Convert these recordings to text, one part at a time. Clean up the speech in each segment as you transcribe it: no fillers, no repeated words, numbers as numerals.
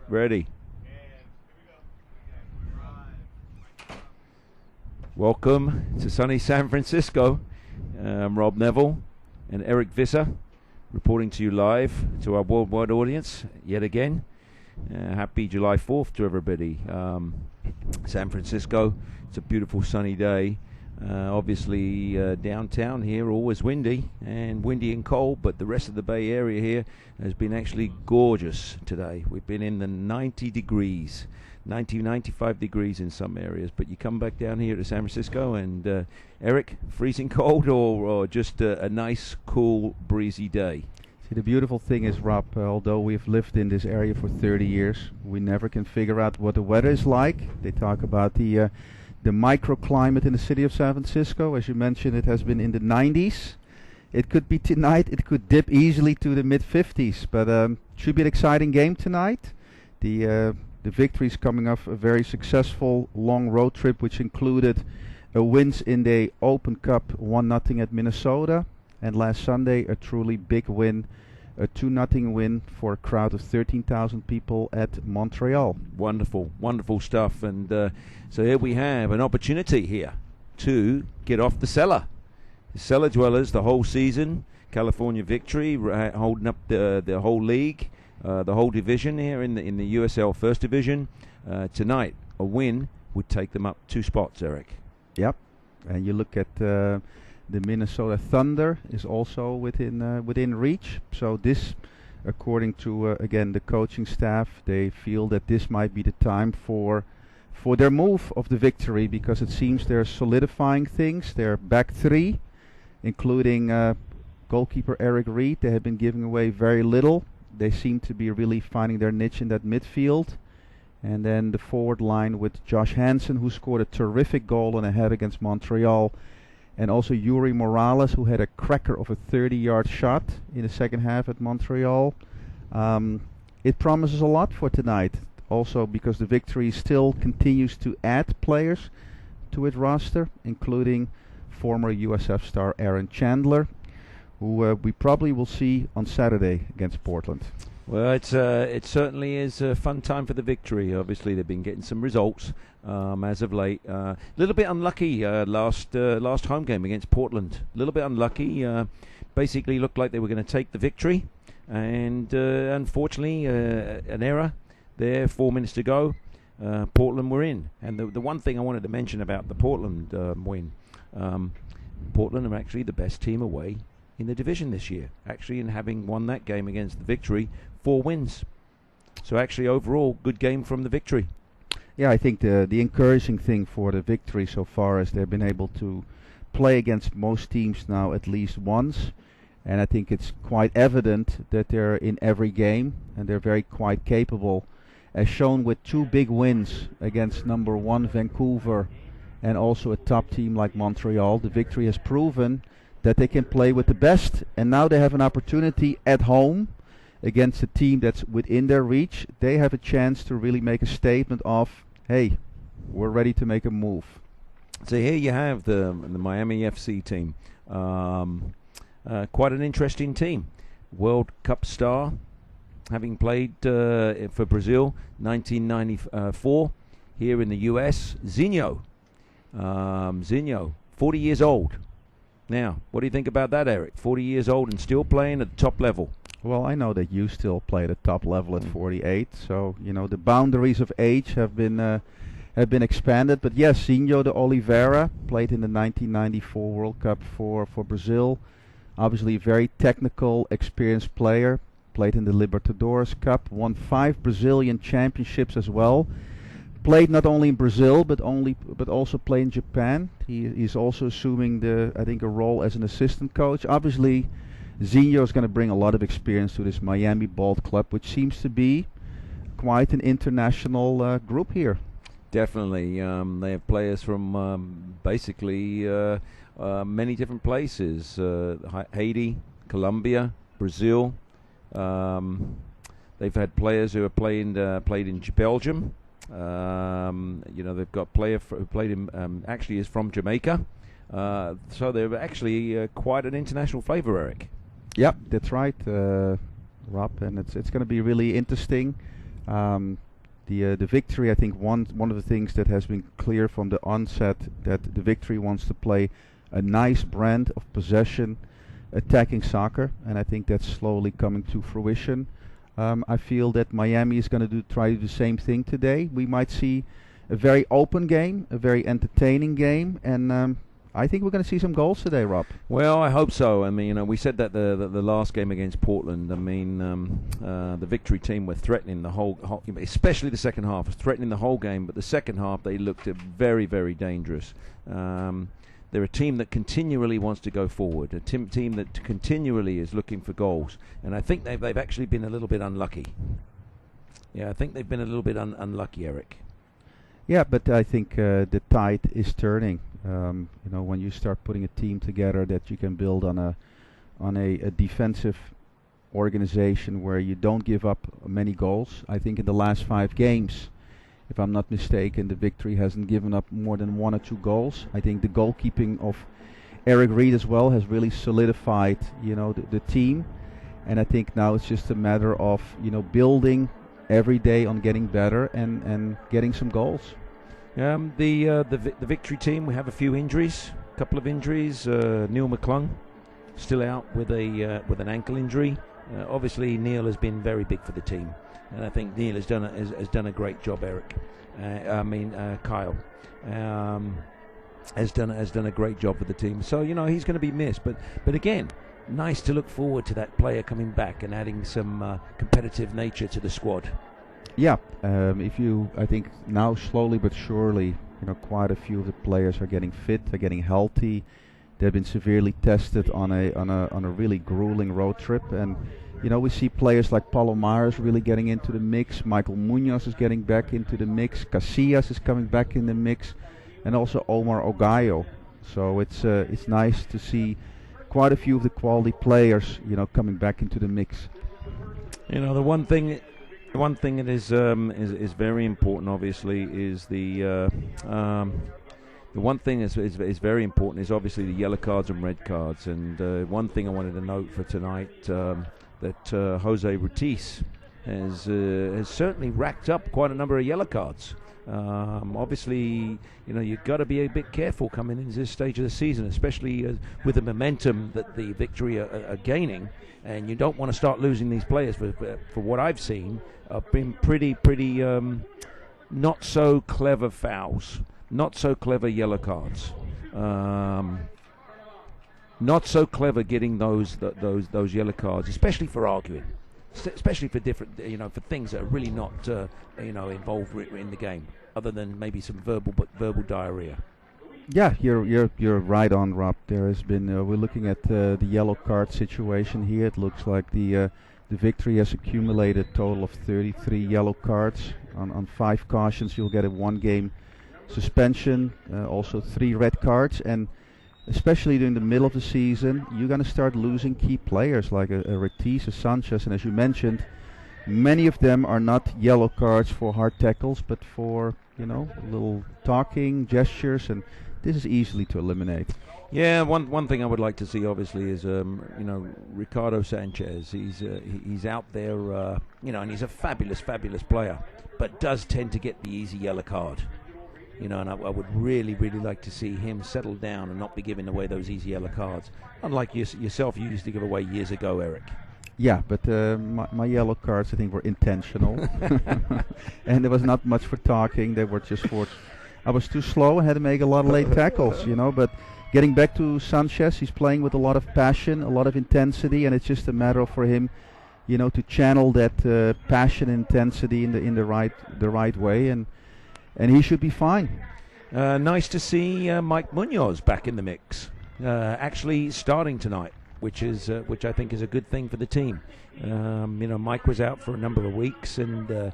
Ready. Welcome to sunny San Francisco. I'm Rob Neville and Eric Visser reporting to you live to our worldwide audience yet again. Happy July 4th to everybody. San Francisco, it's a beautiful sunny day. Obviously downtown here always windy and cold, but the rest of the Bay Area here has been actually gorgeous today. We've been in the 90 degrees, 95 degrees in some areas, but you come back down here to San Francisco and Eric, freezing cold or just a nice cool breezy day? See, the beautiful thing is, Rob, although we've lived in this area for 30 years, we never can figure out what the weather is like. They talk about the microclimate in the city of San Francisco. As you mentioned, it has been in the 90s. It could be tonight. It could dip easily to the mid-50s, but should be an exciting game tonight. The Victory is coming off a very successful long road trip, which included wins in the Open Cup, 1-0 at Minnesota, and last Sunday a truly big win, a 2-0 win for a crowd of 13,000 people at Montreal. Wonderful, wonderful stuff. And so here we have an opportunity here to get off the cellar. The cellar dwellers the whole season. California Victory holding up the whole league, the whole division here in the USL First Division. Tonight, a win would take them up 2 spots, Eric. Yep. And you look at the Minnesota Thunder is also within reach. So this, according to again the coaching staff, they feel that this might be the time for their move of the Victory, because it seems they're solidifying things. They're back 3, including goalkeeper Eric Reed. They have been giving away very little. They seem to be really finding their niche in that midfield. And then the forward line with Josh Hansen, who scored a terrific goal on a head against Montreal. And also Yuri Morales, who had a cracker of a 30-yard shot in the second half at Montreal. It promises a lot for tonight. Also because the Victory still continues to add players to its roster, including former USF star Aaron Chandler, who we probably will see on Saturday against Portland. Well, it certainly is a fun time for the Victory. Obviously, they've been getting some results as of late. A little bit unlucky last home game against Portland. A little bit unlucky. Basically, looked like they were going to take the victory, and unfortunately, an error there. 4 minutes to go. Portland were in. And the one thing I wanted to mention about the Portland win, Portland are actually the best team away in the division this year, actually, in having won that game against the Victory, 4 wins. So actually, overall, good game from the Victory. Yeah, I think the encouraging thing for the Victory so far is they've been able to play against most teams now at least once, and I think it's quite evident that they're in every game, and they're very quite capable, as shown with 2 big wins against number 1 Vancouver and also a top team like Montreal. The Victory has proven that they can play with the best, and now they have an opportunity at home against a team that's within their reach. They have a chance to really make a statement of, hey, we're ready to make a move. So here you have the Miami FC team. Quite an interesting team. World Cup star, having played for Brazil 1994, here in the US, Zinho. Zinho, 40 years old. Now, what do you think about that, Eric? 40 years old and still playing at the top level. Well, I know that you still play at the top level at 48, so you know the boundaries of age have been expanded. But yes, Zinho de Oliveira played in the 1994 World Cup for Brazil. Obviously, a very technical, experienced player. Played in the Libertadores Cup, won 5 Brazilian championships as well. Played not only in Brazil but also played in Japan. He's also assuming a role as an assistant coach. Obviously, Zinho is going to bring a lot of experience to this Miami Bolt club, which seems to be quite an international group here. Definitely, they have players from basically many different places: Haiti, Colombia, Brazil. They've had players who have played in Belgium. They've got player who played in actually is from Jamaica. So they're actually quite an international flavour, Eric. Yep, that's right, Rob, and it's going to be really interesting. The victory, I think one of the things that has been clear from the onset, that the victory wants to play a nice brand of possession, attacking soccer, and I think that's slowly coming to fruition. I feel that Miami is going to try to do the same thing today. We might see a very open game, a very entertaining game, and I think we're going to see some goals today, Rob. Well, I hope so. I mean, we said that the last game against Portland. I mean, the victory team were threatening the whole, especially the second half, was threatening the whole game. But the second half, they looked very, very dangerous. They're a team that continually wants to go forward, a team that continually is looking for goals. And I think they've actually been a little bit unlucky. Yeah, I think they've been a little bit unlucky, Eric. Yeah, but I think the tide is turning. When you start putting a team together that you can build on a defensive organization where you don't give up many goals. I think in the last 5 games, if I'm not mistaken, the victory hasn't given up more than 1 or 2 goals. I think the goalkeeping of Eric Reed as well has really solidified, the team. And I think now it's just a matter of, building every day on getting better and getting some goals. The victory team, we have a few injuries, a couple of injuries. Neil McClung still out with an ankle injury. Obviously, Neil has been very big for the team, and I think Neil has done a great job. Eric, Kyle, has done a great job for the team. So he's going to be missed, but again, nice to look forward to that player coming back and adding some competitive nature to the squad. Yeah, I think now slowly but surely, quite a few of the players are getting fit, they're getting healthy. They've been severely tested on a really grueling road trip, and we see players like Palomares really getting into the mix. Michael Munoz is getting back into the mix. Casillas is coming back in the mix, and also Omar Ogayo. So it's nice to see quite a few of the quality players, coming back into the mix. The one thing that is very important, obviously, is the one thing is very important is obviously the yellow cards and red cards. And one thing I wanted to note for tonight, that Jose Ruiz has certainly racked up quite a number of yellow cards. Obviously, you've got to be a bit careful coming into this stage of the season, especially with the momentum that the victory are gaining. And you don't want to start losing these players for what I've seen have been pretty not so clever fouls, not so clever yellow cards, not so clever getting those yellow cards, especially for arguing, especially for different for things that are really not involved in the game, other than maybe some verbal diarrhea. Yeah, you're right on, Rob. There has been we're looking at the yellow card situation here. It looks like the victory has accumulated a total of 33 yellow cards. On 5 cautions, you'll get a 1-game suspension, also 3 red cards, and especially during the middle of the season, you're going to start losing key players like a Ortiz, a Sanchez, and as you mentioned, many of them are not yellow cards for hard tackles, but for little talking, gestures, and this is easily to eliminate. Yeah, one thing I would like to see, obviously, is Ricardo Sanchez. He's out there, and he's a fabulous player, but does tend to get the easy yellow card. And I would really like to see him settle down and not be giving away those easy yellow cards, unlike yourself, you used to give away years ago, Eric. Yeah, but my yellow cards, I think, were intentional, and there was not much for talking. They were just for. I was too slow and had to make a lot of late tackles, But getting back to Sanchez, he's playing with a lot of passion, a lot of intensity, and it's just a matter for him, to channel that passion and intensity in the right way, and he should be fine. Nice to see Mike Munoz back in the mix, actually starting tonight, which I think is a good thing for the team. Mike was out for a number of weeks and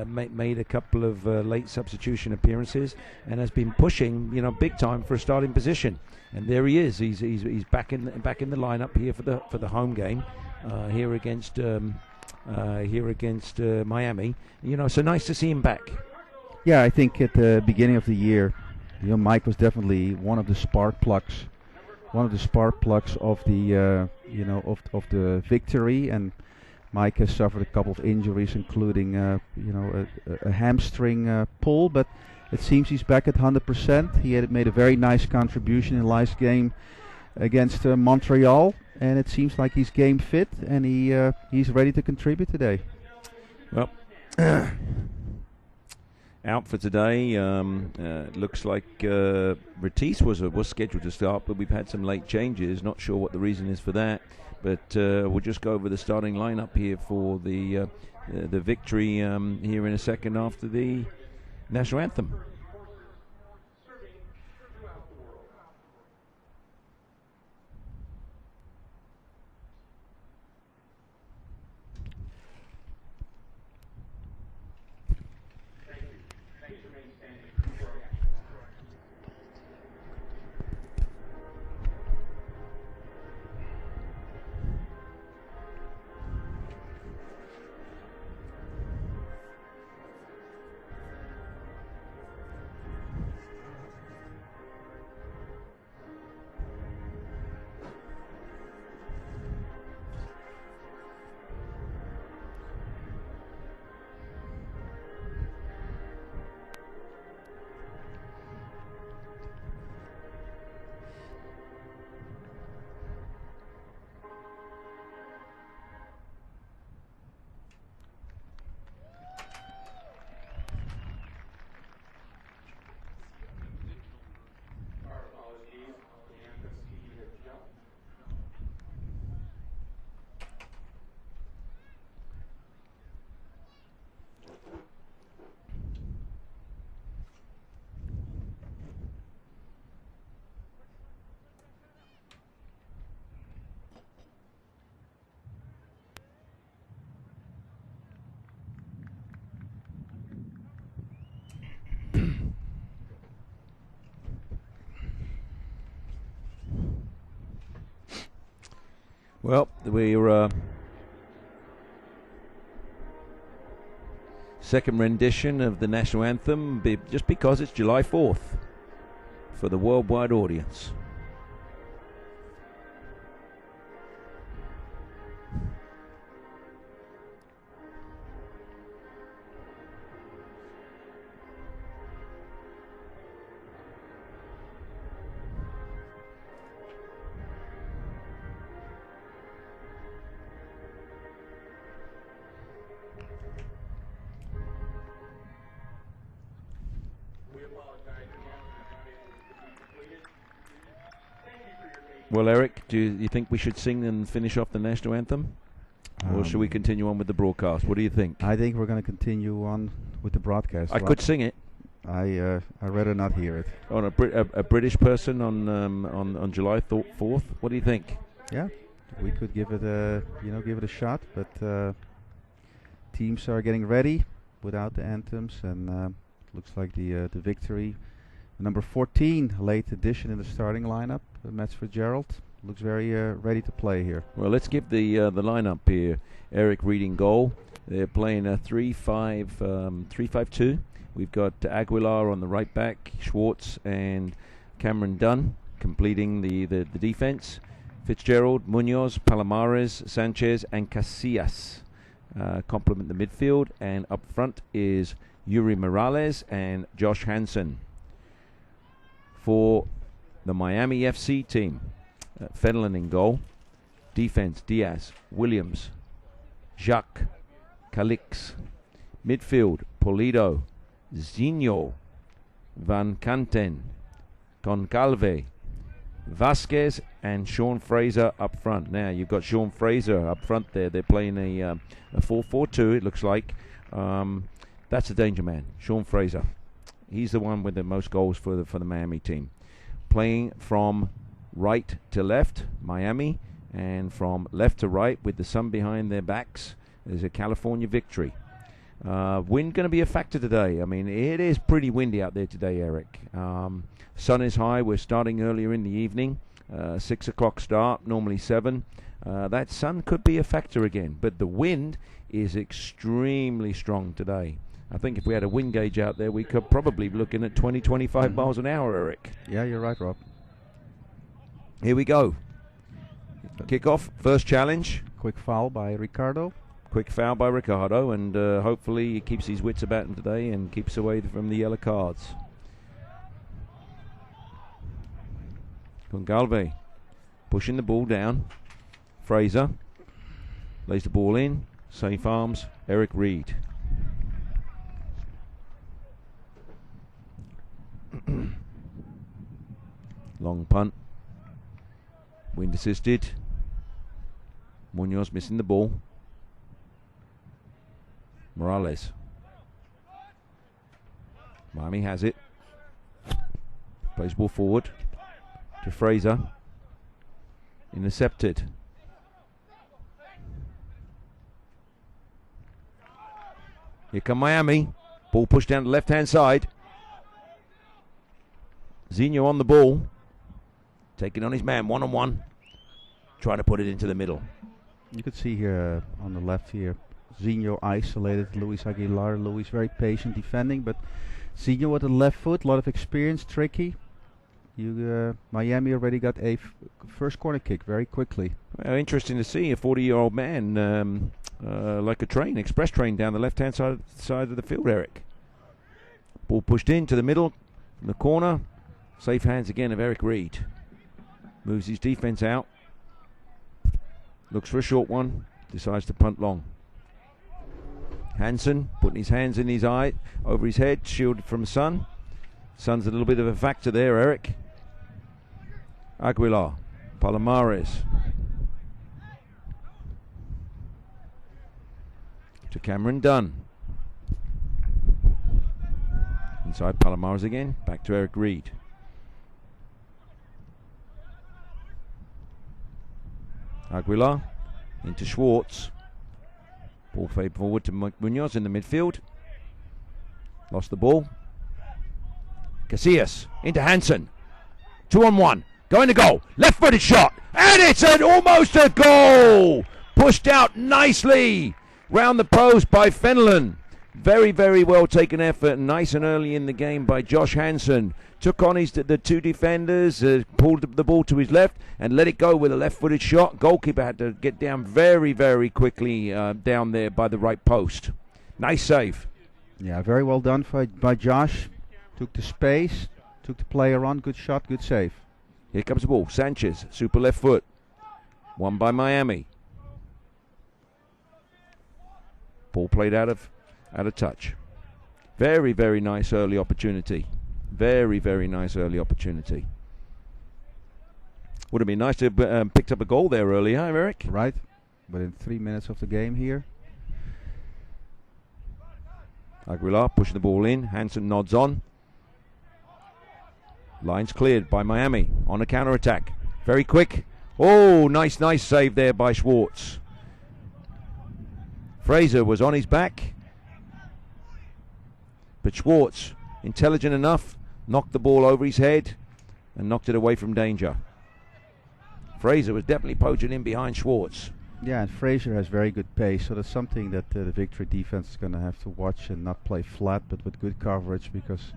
made a couple of late substitution appearances and has been pushing, big time for a starting position. And there he is. He's back in the lineup here for the home game here against Miami. So nice to see him back. Yeah, I think at the beginning of the year, Mike was definitely one of the spark plugs of the of the victory, and Mike has suffered a couple of injuries, including a hamstring pull, but it seems he's back at 100%. He had made a very nice contribution in last game against Montreal, and it seems like he's game fit, and he's ready to contribute today. Well, out for today. Looks like Ratis was scheduled to start, but we've had some late changes. Not sure what the reason is for that, but we'll just go over the starting lineup here for the victory here in a second after the national anthem. Well, we're second rendition of the national anthem, just because it's July 4th for the worldwide audience. Well, Eric, do you think we should sing and finish off the national anthem? Or should we continue on with the broadcast? What do you think? I think we're going to continue on with the broadcast. I could sing it. I'd rather not hear it. On a British person on July 4th. What do you think? Yeah, we could give it a shot, but teams are getting ready without the anthems, and looks like the victory. Number 14, late addition in the starting lineup, Mats Fitzgerald, looks very ready to play here. Well, let's give the lineup here. Eric reading goal. They're playing a 3-5-2. We've got Aguilar on the right back, Schwartz and Cameron Dunn completing the defense. Fitzgerald, Munoz, Palomares, Sanchez, and Casillas complement the midfield. And up front is Yuri Morales and Josh Hansen. For the Miami FC team, Fenelon in goal. Defense, Diaz, Williams, Jacques, Calix. Midfield, Polido, Zinho, Van Canten, Concalve, Vasquez, and Sean Fraser up front. Now you've got Sean Fraser up front there. They're playing a 4-4-2, it looks like. That's a danger man, Sean Fraser. He's the one with the most goals for the Miami team. Playing from right to left, Miami, and from left to right with the sun behind their backs, there's a California Victory. Wind going to be a factor today. I mean, it is pretty windy out there today, Eric. Sun is high. We're starting earlier in the evening. 6 o'clock start, normally 7. That sun could be a factor again, but the wind is extremely strong today. I think if we had a wind gauge out there, we could probably be looking at 20-25 miles an hour, Eric. Yeah, you're right, Rob. Here we go. Kick-off, first challenge. Quick foul by Ricardo. Quick foul by Ricardo, and hopefully he keeps his wits about him today and keeps away from the yellow cards. Gongalve pushing the ball down. Fraser lays the ball in. Safe arms, Eric Reed. Long punt. Wind assisted. Munoz missing the ball. Morales. Miami has it. Plays ball forward to Fraser. Intercepted. Here come Miami. Ball pushed down the left-hand side. Zinho on the ball. Taking on his man, one-on-one. Trying to put it into the middle. You could see here on the left here, Zinho isolated Luis Aguilar. Luis very patient defending, but Zinho with the left foot, a lot of experience, tricky. Miami already got a first corner kick very quickly. Well, interesting to see a 40-year-old man like a train, express train down the left-hand side of the field, Eric. Ball pushed into the middle, from the corner. Safe hands again of Eric Reed. Moves his defense out. Looks for a short one. Decides to punt long. Hansen putting his hands in his eye, over his head, shielded from sun. Sun's a little bit of a factor there, Eric. Aguilar. Palomares. To Cameron Dunn. Inside Palomares again. Back to Eric Reed. Aguilar into Schwartz. Ball fade forward to Munoz in the midfield. Lost the ball. Casillas into Hansen. 2-on-1. Going to goal. Left-footed shot. And it's almost a goal. Pushed out nicely. Round the post by Fenelon. Very, very well taken effort. Nice and early in the game by Josh Hansen. Took on the two defenders, pulled the ball to his left and let it go with a left-footed shot. Goalkeeper had to get down very, very quickly down there by the right post. Nice save. Yeah, very well done by Josh. Took the space, took the player on. Good shot, good save. Here comes the ball. Sanchez, super left foot. Won by Miami. Ball played out of touch. Very, very nice early opportunity. Very, very nice early opportunity. Would have been nice to have picked up a goal there early, huh, Eric? Right. Within 3 minutes of the game here. Aguilar pushing the ball in. Hansen nods on. Lines cleared by Miami on a counter-attack. Very quick. Oh, nice save there by Schwartz. Fraser was on his back. But Schwartz, intelligent enough, knocked the ball over his head and knocked it away from danger. Fraser was definitely poaching in behind Schwartz. Yeah, and Fraser has very good pace, so that's something that the Victory defense is going to have to watch and not play flat, but with good coverage, because,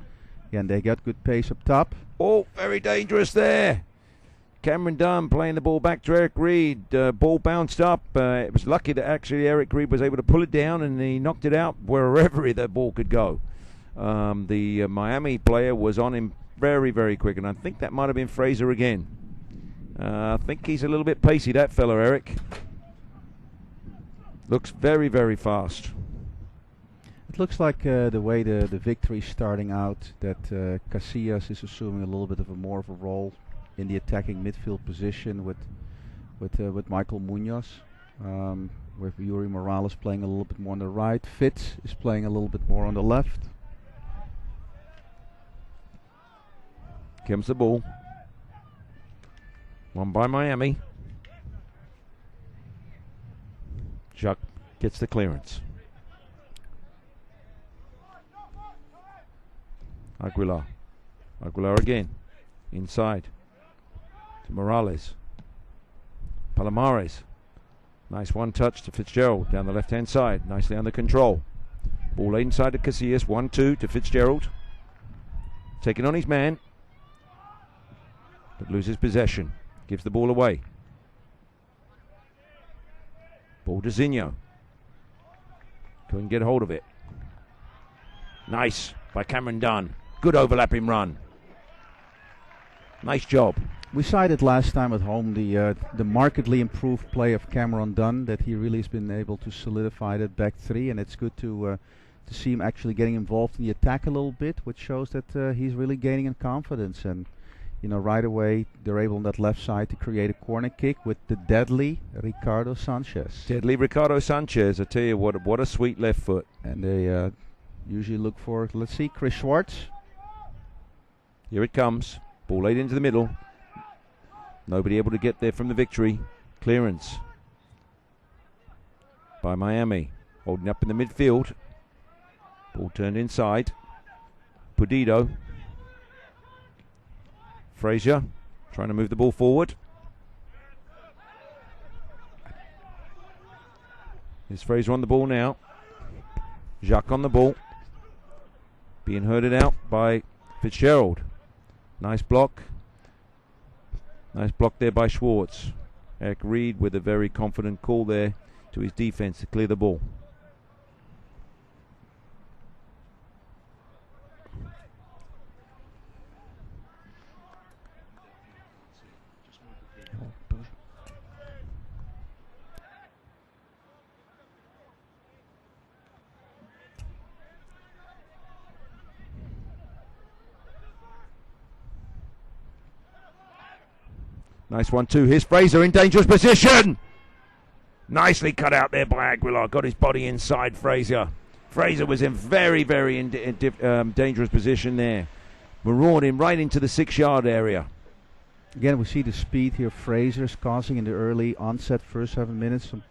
again, they got good pace up top. Oh, very dangerous there. Cameron Dunn playing the ball back to Eric Reed. Ball bounced up. It was lucky that actually Eric Reed was able to pull it down and he knocked it out wherever the ball could go. The Miami player was on him very, very quick, and I think that might have been Fraser again. I think he's a little bit pacey, that fella, Eric. Looks very, very fast. It looks like the way the Victory is starting out, that Casillas is assuming a little bit of more of a role in the attacking midfield position with Michael Munoz, with Yuri Morales playing a little bit more on the right. Fitz is playing a little bit more on the left. Comes the ball. Won by Miami. Jacques gets the clearance. Aguilar again. Inside. To Morales. Palomares. Nice one touch to Fitzgerald down the left-hand side. Nicely under control. Ball inside to Casillas. 1-2 to Fitzgerald. Taking on his man. But loses possession. Gives the ball away. Ball to Zinho. Couldn't get hold of it. Nice by Cameron Dunn. Good overlapping run. Nice job. We cited last time at home the markedly improved play of Cameron Dunn, that he really has been able to solidify that back three, and it's good to see him actually getting involved in the attack a little bit, which shows that he's really gaining in confidence. And right away they're able on that left side to create a corner kick with the deadly Ricardo Sanchez. Deadly Ricardo Sanchez, I tell you what a sweet left foot. And they usually look for, let's see, Chris Schwartz. Here it comes. Ball laid into the middle. Nobody able to get there from the Victory. Clearance by Miami. Holding up in the midfield. Ball turned inside. Pudido. Frazier trying to move the ball forward. Here's Frazier on the ball now. Jacques on the ball. Being herded out by Fitzgerald. Nice block. Nice block there by Schwartz. Eric Reed with a very confident call there to his defense to clear the ball. Nice 1-2. Here's Fraser in dangerous position. Nicely cut out there by Aguilar. Got his body inside Fraser. Fraser was in very, very dangerous position there. Marauding right into the 6-yard area. Again, we see the speed here Fraser's causing in the early onset first 7 minutes. Some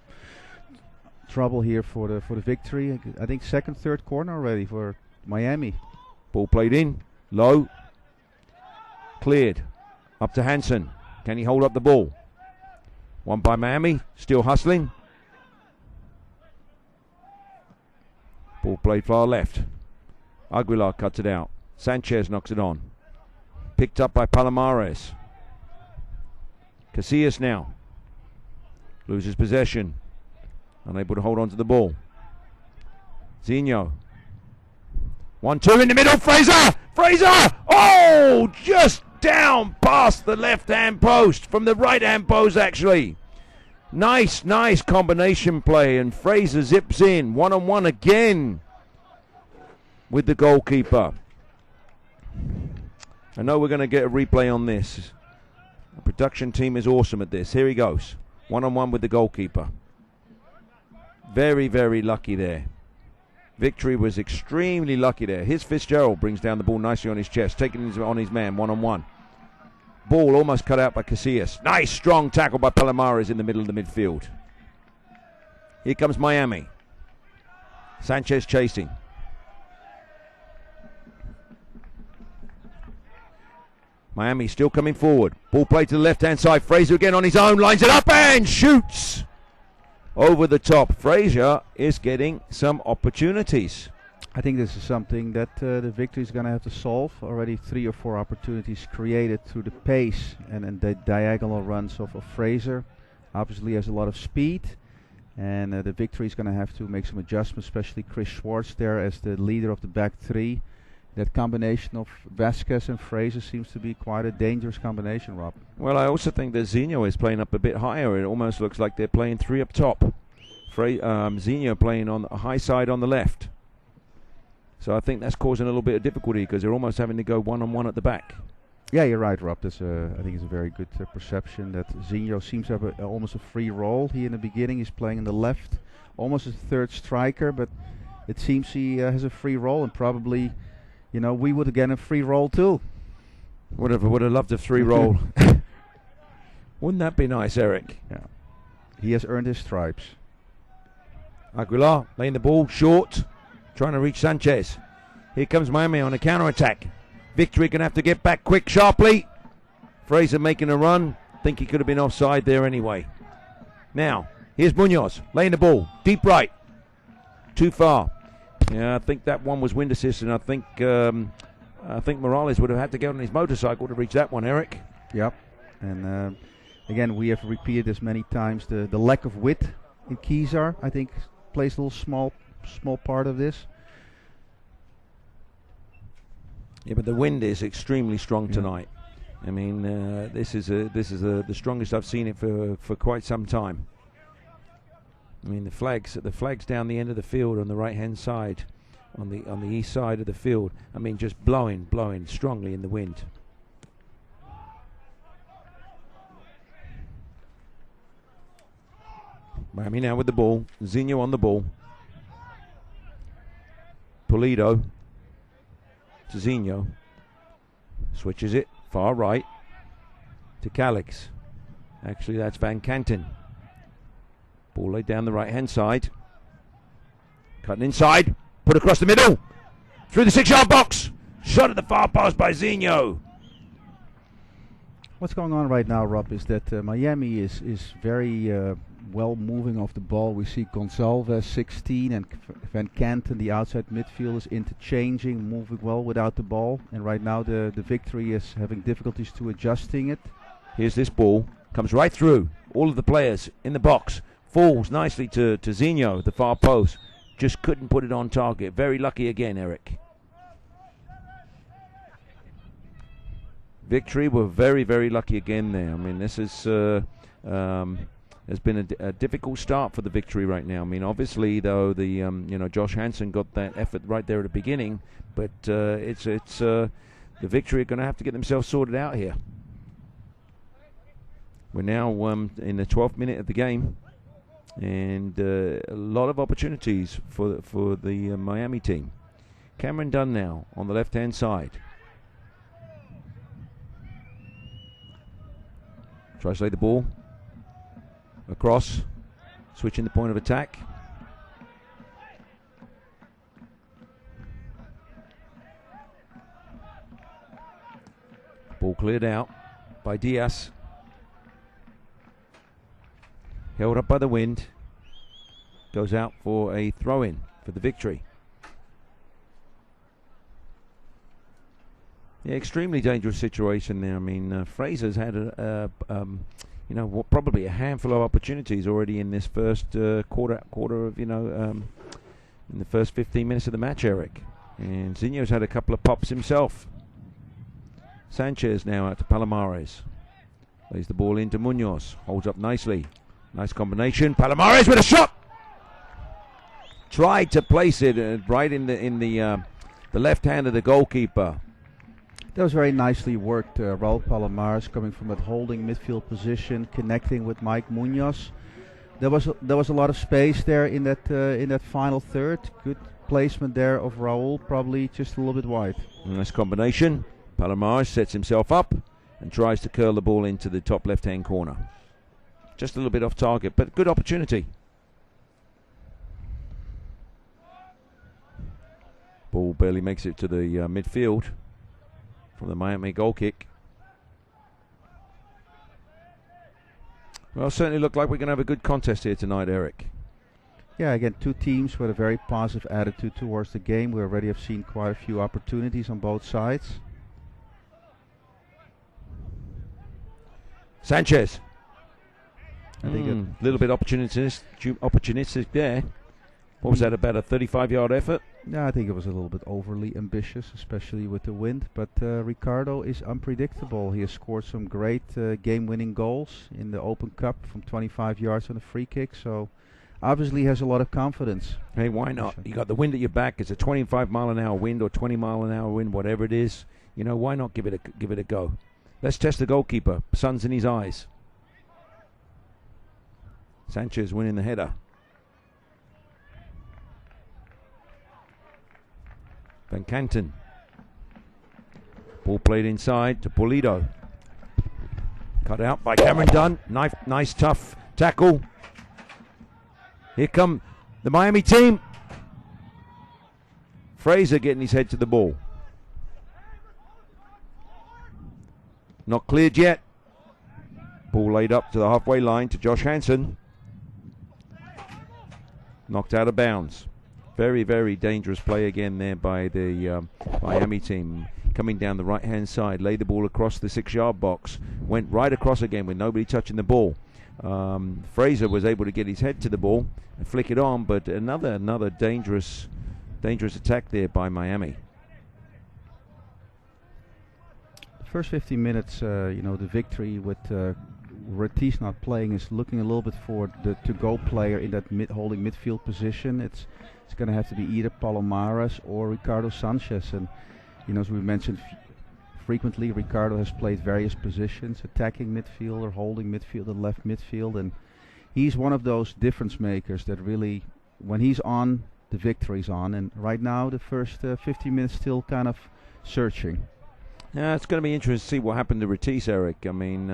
trouble here for the Victory. I think second, third corner already for Miami. Ball played in. Low. Cleared. Up to Hansen. Can he hold up the ball? One by Miami. Still hustling. Ball played far left. Aguilar cuts it out. Sanchez knocks it on. Picked up by Palomares. Casillas now. Loses possession. Unable to hold on to the ball. Zinho. 1-2 in the middle. Fraser! Fraser! Oh! Just down past the left-hand post. From the right-hand post, actually. Nice combination play. And Fraser zips in. 1-on-1 again with the goalkeeper. I know we're going to get a replay on this. The production team is awesome at this. Here he goes. 1-on-1 with the goalkeeper. Very, very lucky there. Victory was extremely lucky there. Here's Fitzgerald, brings down the ball nicely on his chest, taking it on his man, 1-on-1. Ball almost cut out by Casillas. Nice strong tackle by Palomares in the middle of the midfield. Here comes Miami. Sanchez chasing. Miami still coming forward. Ball played to the left-hand side. Fraser again on his own. Lines it up and shoots. Over the top. Fraser is getting some opportunities. I think this is something that the Victory is going to have to solve. Already 3 or 4 opportunities created through the pace and the diagonal runs of Fraser. Obviously has a lot of speed. And the Victory is going to have to make some adjustments, especially Chris Schwartz there as the leader of the back three. That combination of Vasquez and Fraser seems to be quite a dangerous combination, Rob. Well, I also think that Zinho is playing up a bit higher. It almost looks like they're playing 3 up top. Zinho playing on the high side on the left. So I think that's causing a little bit of difficulty because they're almost having to go 1-on-1 at the back. Yeah, you're right, Rob. That's I think it's a very good perception that Zinho seems to have almost a free role. He in the beginning is playing on the left, almost as a third striker, but it seems he has a free role and probably... You know, we would have gotten a free roll too. Would have loved a free roll. Wouldn't that be nice, Eric? Yeah. He has earned his stripes. Aguilar laying the ball short, trying to reach Sanchez. Here comes Miami on a counter-attack. Victory going to have to get back quick, sharply. Fraser making a run. Think he could have been offside there anyway. Now, here's Munoz laying the ball. Deep right. Too far. Yeah, I think that one was wind assist, and I think Morales would have had to get on his motorcycle to reach that one, Eric. Yep. And again, we have repeated this many times. The lack of width in Kezar, I think, plays a little small small part of this. Yeah, but the wind is extremely strong tonight. I mean, this is the strongest I've seen it for quite some time. I mean, the flags down the end of the field on the right hand side, on the east side of the field. I mean, just blowing strongly in the wind. Miami now with the ball. Zinho on the ball. Pulido to Zinho. Switches it far right to Calix. Actually, that's Van Canten. Ball laid down the right hand side. Cutting inside. Put across the middle. Through the 6-yard box. Shot at the far post by Zinho. What's going on right now, Rob, is that Miami is very well moving off the ball. We see Gonçalves 16 and Van Canten, the outside midfielders, interchanging, moving well without the ball. And right now the Victory is having difficulties to adjusting it. Here's this ball. Comes right through all of the players in the box. Falls nicely to Zinho, the far post. Just couldn't put it on target. Very lucky again, Eric. Victory were very, very lucky again there. I mean, this is has been a difficult start for the Victory right now. I mean, obviously, though, the Josh Hansen got that effort right there at the beginning, but it's the Victory are going to have to get themselves sorted out here. We're now in the 12th minute of the game, and a lot of opportunities for the Miami team. Cameron Dunn now on the left-hand side. Tries to lay the ball across, switching the point of attack. Ball cleared out by Diaz. Held up by the wind. Goes out for a throw-in for the Victory. Yeah, extremely dangerous situation there. I mean, Fraser's had probably a handful of opportunities already in this first quarter of, in the first 15 minutes of the match, Eric. And Zinho's had a couple of pops himself. Sanchez now out to Palomares. Lays the ball into Munoz. Holds up nicely. Nice combination. Palomares with a shot. Tried to place it right in the left hand of the goalkeeper. That was very nicely worked. Raul Palomares coming from that holding midfield position, connecting with Mike Munoz. There was a lot of space there in that final third. Good placement there of Raul, probably just a little bit wide. Nice combination. Palomares sets himself up and tries to curl the ball into the top left-hand corner. Just a little bit off target, but good opportunity. Ball barely makes it to the midfield from the Miami goal kick. Well, certainly look like we're going to have a good contest here tonight, Eric. Yeah, again, two teams with a very positive attitude towards the game. We already have seen quite a few opportunities on both sides. Sanchez. I think a little bit opportunistic there. What was that, about a 35-yard effort? Yeah, I think it was a little bit overly ambitious, especially with the wind. But Ricardo is unpredictable. He has scored some great game-winning goals in the Open Cup from 25 yards on a free kick. So obviously he has a lot of confidence. Hey, why not? You got the wind at your back. It's a 25-mile-an-hour wind or 20-mile-an-hour wind, whatever it is. Why not give it a go? Let's test the goalkeeper. Sun's in his eyes. Sanchez winning the header. Van Canten. Ball played inside to Pulido. Cut out by Cameron Dunn. Nice tough tackle. Here come the Miami team. Fraser getting his head to the ball. Not cleared yet. Ball laid up to the halfway line to Josh Hansen. Knocked out of bounds. Very, very dangerous play again there by the Miami team. Coming down the right-hand side, laid the ball across the 6-yard box. Went right across again with nobody touching the ball. Fraser was able to get his head to the ball and flick it on, but another dangerous attack there by Miami. First 15 minutes, the victory with Retief not playing is looking a little bit for the to-go player in that holding midfield position. It's going to have to be either Palomares or Ricardo Sanchez. And as we mentioned frequently, Ricardo has played various positions: attacking midfield or holding midfield and left midfield. And he's one of those difference makers that really, when he's on, the victory's on. And right now, the first 15 minutes still kind of searching. Yeah, it's going to be interesting to see what happened to Retief, Eric. I mean,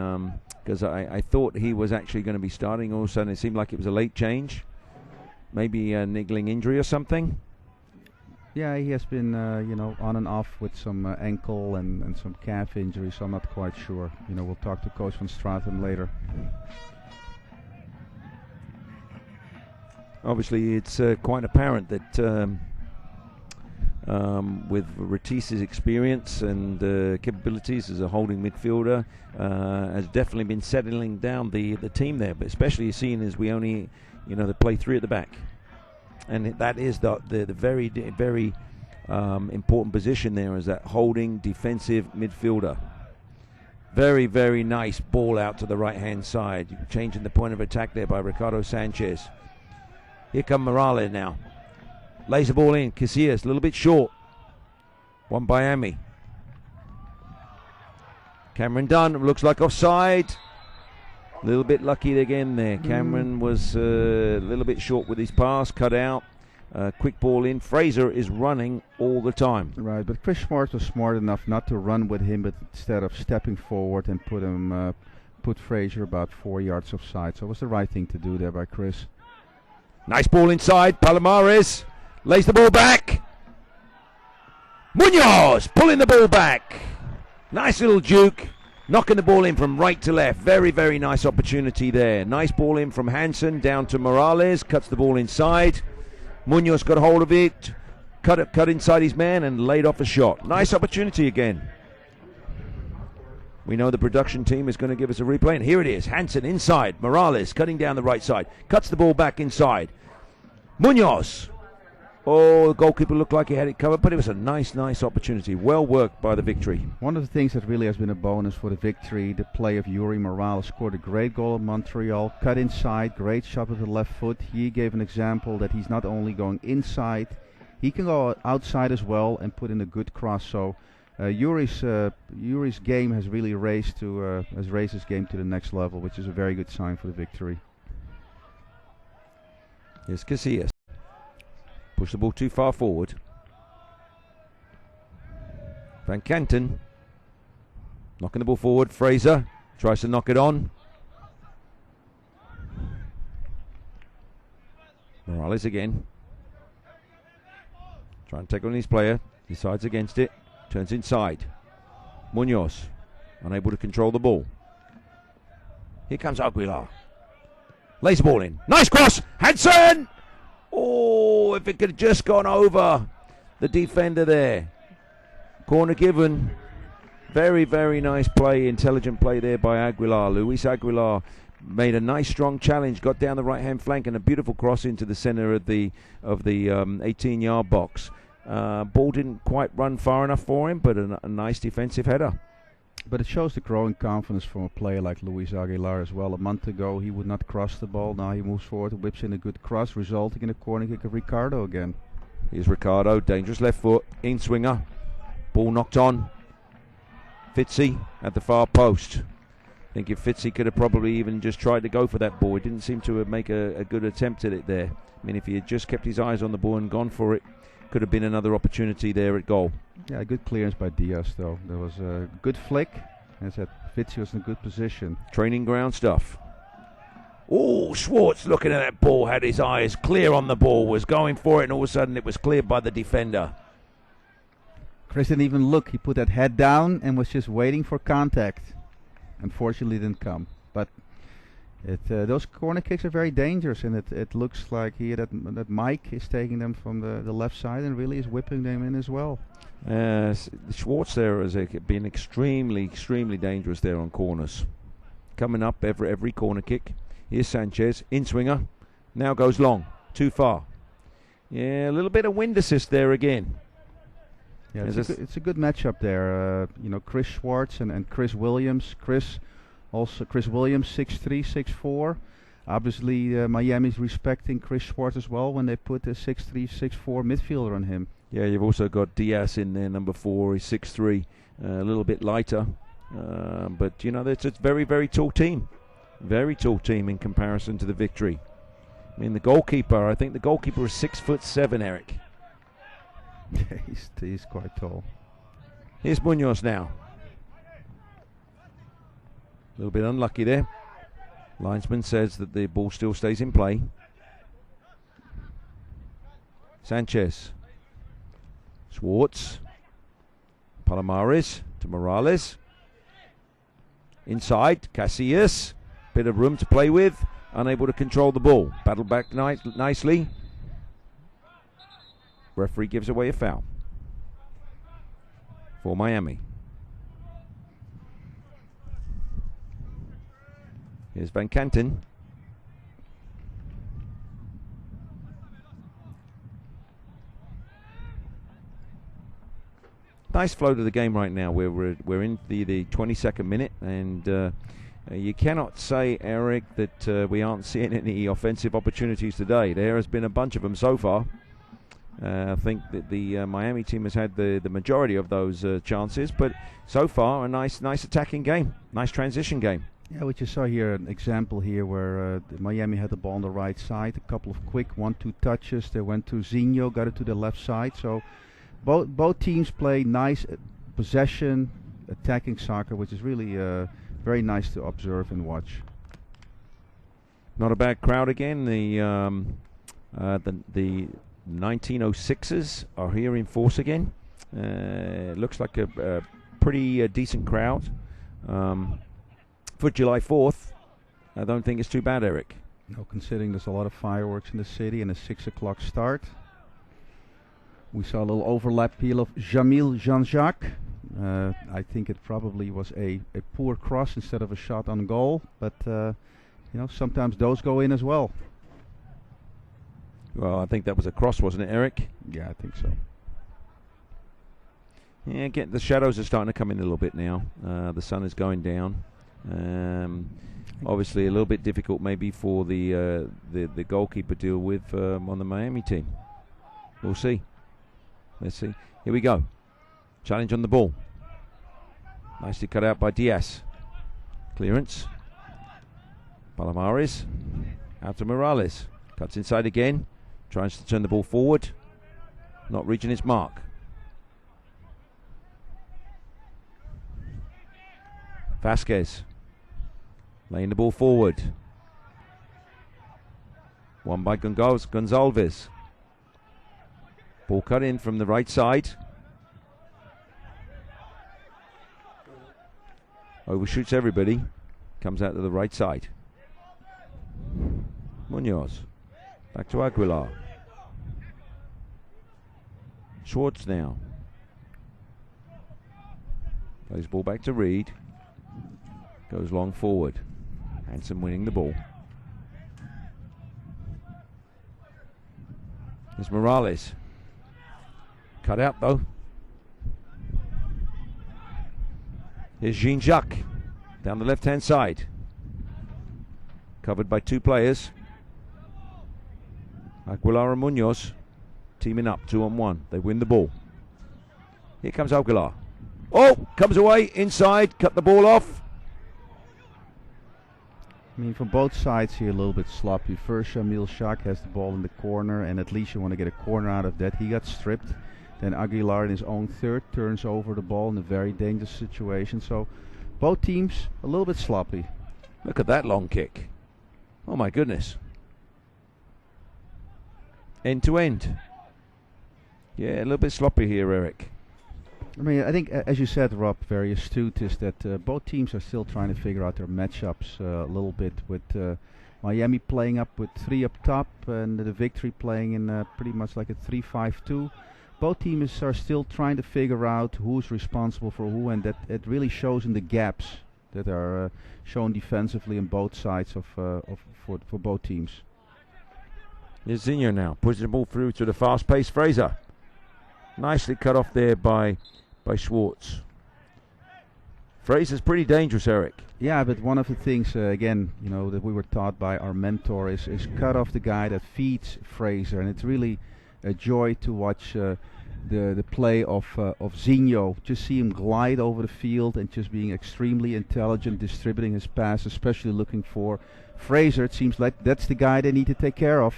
because I thought he was actually going to be starting. All of a sudden, it seemed like it was a late change. Maybe a niggling injury or something. Yeah, he has been, on and off with some ankle and some calf injuries, so I'm not quite sure. We'll talk to Coach van Straten later. Obviously, it's quite apparent that with Retief's experience and capabilities as a holding midfielder, has definitely been settling down the team there. But especially seeing as we only, they play three at the back, and that is the very very important position there, is that holding defensive midfielder. Very very nice ball out to the right hand side, changing the point of attack there by Ricardo Sanchez. Here come Morales now. Lays the ball in. Casillas, a little bit short. One by Ami. Cameron Dunn, looks like offside. A little bit lucky again there. Cameron was a little bit short with his pass, cut out. Quick ball in. Fraser is running all the time. Right, but Chris Smart was smart enough not to run with him, but instead of stepping forward and put Fraser about 4 yards offside. So it was the right thing to do there by Chris. Nice ball inside. Palomares lays the ball back. Munoz pulling the ball back. Nice little juke. Knocking the ball in from right to left. Very, very nice opportunity there. Nice ball in from Hansen down to Morales. Cuts the ball inside. Munoz got hold of it. Cut inside his man and laid off a shot. Nice opportunity again. We know the production team is going to give us a replay. And here it is. Hansen inside. Morales cutting down the right side. Cuts the ball back inside. Munoz. Oh, the goalkeeper looked like he had it covered, but it was a nice opportunity. Well worked by the victory. One of the things that really has been a bonus for the victory, the play of Yuri Morales. Scored a great goal in Montreal. Cut inside. Great shot with the left foot. He gave an example that he's not only going inside, he can go outside as well and put in a good cross. So Yuri's game has really raised his game to the next level, which is a very good sign for the victory. Here's Casillas. Push the ball too far forward. Van Canten knocking the ball forward. Fraser tries to knock it on. Morales again. Trying to take on his player. Decides against it. Turns inside. Munoz unable to control the ball. Here comes Aguilar. Lays the ball in. Nice cross. Hansen! Oh, if it could have just gone over the defender there. Corner given. Very, very nice play. Intelligent play there by Aguilar. Luis Aguilar made a nice strong challenge. Got down the right-hand flank and a beautiful cross into the center of the 18-yard box. Ball didn't quite run far enough for him, but a nice defensive header. But it shows the growing confidence from a player like Luis Aguilar as well. A month ago, he would not cross the ball. Now he moves forward, whips in a good cross, resulting in a corner kick of Ricardo again. Here's Ricardo, dangerous left foot, in swinger. Ball knocked on. Fitzy at the far post. I think if Fitzy could have probably even just tried to go for that ball, he didn't seem to make a good attempt at it there. I mean, if he had just kept his eyes on the ball and gone for it, could have been another opportunity there at goal. Yeah, good clearance by Diaz, though. There was a good flick. As I said, Fitzy was in a good position. Training ground stuff. Oh, Schwartz looking at that ball, had his eyes clear on the ball, was going for it, and all of a sudden it was cleared by the defender. Chris didn't even look. He put that head down and was just waiting for contact. Unfortunately, it didn't come. But those corner kicks are very dangerous, and it looks like here that Mike is taking them from the left side and really is whipping them in as well. Schwartz there has been extremely dangerous there on corners. Coming up every corner kick. Here's Sanchez, in-swinger. Now goes long, too far. Yeah, a little bit of wind assist there again. Yeah, it's a good matchup there. Chris Schwartz and Chris Williams. Chris Williams, 6'3", 6'4". Obviously, Miami's respecting Chris Schwartz as well when they put a 6'3", 6'4" midfielder on him. Yeah, you've also got Diaz in there, number 4. He's 6'3", a little bit lighter. But, it's a very, very tall team. Very tall team in comparison to the Victory. I mean, I think the goalkeeper is 6'7", Eric. Yeah, he's quite tall. Here's Munoz now. A little bit unlucky there. Linesman says that the ball still stays in play. Sanchez. Schwartz. Palomares to Morales. Inside, Casillas. Bit of room to play with. Unable to control the ball. Battled back nicely. Referee gives away a foul for Miami. Here's Van Canten. Nice flow to the game right now. We're in the 22nd minute, and you cannot say, Eric, that we aren't seeing any offensive opportunities today. There has been a bunch of them so far. I think that the Miami team has had the majority of those chances, but so far a nice attacking game, nice transition game. Yeah, we just saw here an example here where Miami had the ball on the right side, a couple of quick 1-2 touches. They went to Zinho, got it to the left side. So both teams play nice possession, attacking soccer, which is really very nice to observe and watch. Not a bad crowd again. The 1906ers are here in force again. Looks like a pretty decent crowd. For July 4th, I don't think it's too bad, Eric. No, considering there's a lot of fireworks in the city and a 6 o'clock start. We saw a little overlap here of Jamil Jean-Jacques. I think it probably was a poor cross instead of a shot on goal, but sometimes those go in as well. Well, I think that was a cross, wasn't it, Eric? Yeah, I think so. Yeah, the shadows are starting to come in a little bit now. The sun is going down. Obviously, a little bit difficult maybe for the goalkeeper to deal with on the Miami team. We'll see. Let's see. Here we go. Challenge on the ball. Nicely cut out by Diaz. Clearance. Palomares. Out to Morales. Cuts inside again. Tries to turn the ball forward. Not reaching its mark. Vasquez. Laying the ball forward. Won by Gonzalez. Ball cut in from the right side. Overshoots everybody. Comes out to the right side. Munoz. Back to Aguilar. Schwartz now. Plays ball back to Reed. Goes long forward. Hanson winning the ball. There's Morales. Cut out though. Here's Jean-Jacques down the left-hand side. Covered by two players. Aguilar and Munoz teaming up 2-on-1. They win the ball. Here comes Aguilar. Oh, comes away inside, cut the ball off. I mean, from both sides here, a little bit sloppy. First, Jamil Shak has the ball in the corner, and at least you want to get a corner out of that. He got stripped. Then Aguilar in his own third turns over the ball in a very dangerous situation. So both teams a little bit sloppy. Look at that long kick. Oh my goodness. End to end. Yeah, a little bit sloppy here, Eric. I mean, I think, as you said, Rob, very astute, is that both teams are still trying to figure out their matchups a little bit, with Miami playing up with 3 up top and the Victory playing in pretty much like a 3-5-2. Both teams are still trying to figure out who's responsible for who, and that it really shows in the gaps that are shown defensively on both sides of for both teams. Here's Zinho now, pushes the ball through to the fast-paced Fraser. Nicely cut off there by Schwartz. Fraser's pretty dangerous, Eric. Yeah, but one of the things, again, that we were taught by our mentor is cut off the guy that feeds Fraser, and it's really a joy to watch the play of Zinho. Just see him glide over the field and just being extremely intelligent, distributing his pass, especially looking for Fraser. It seems like that's the guy they need to take care of.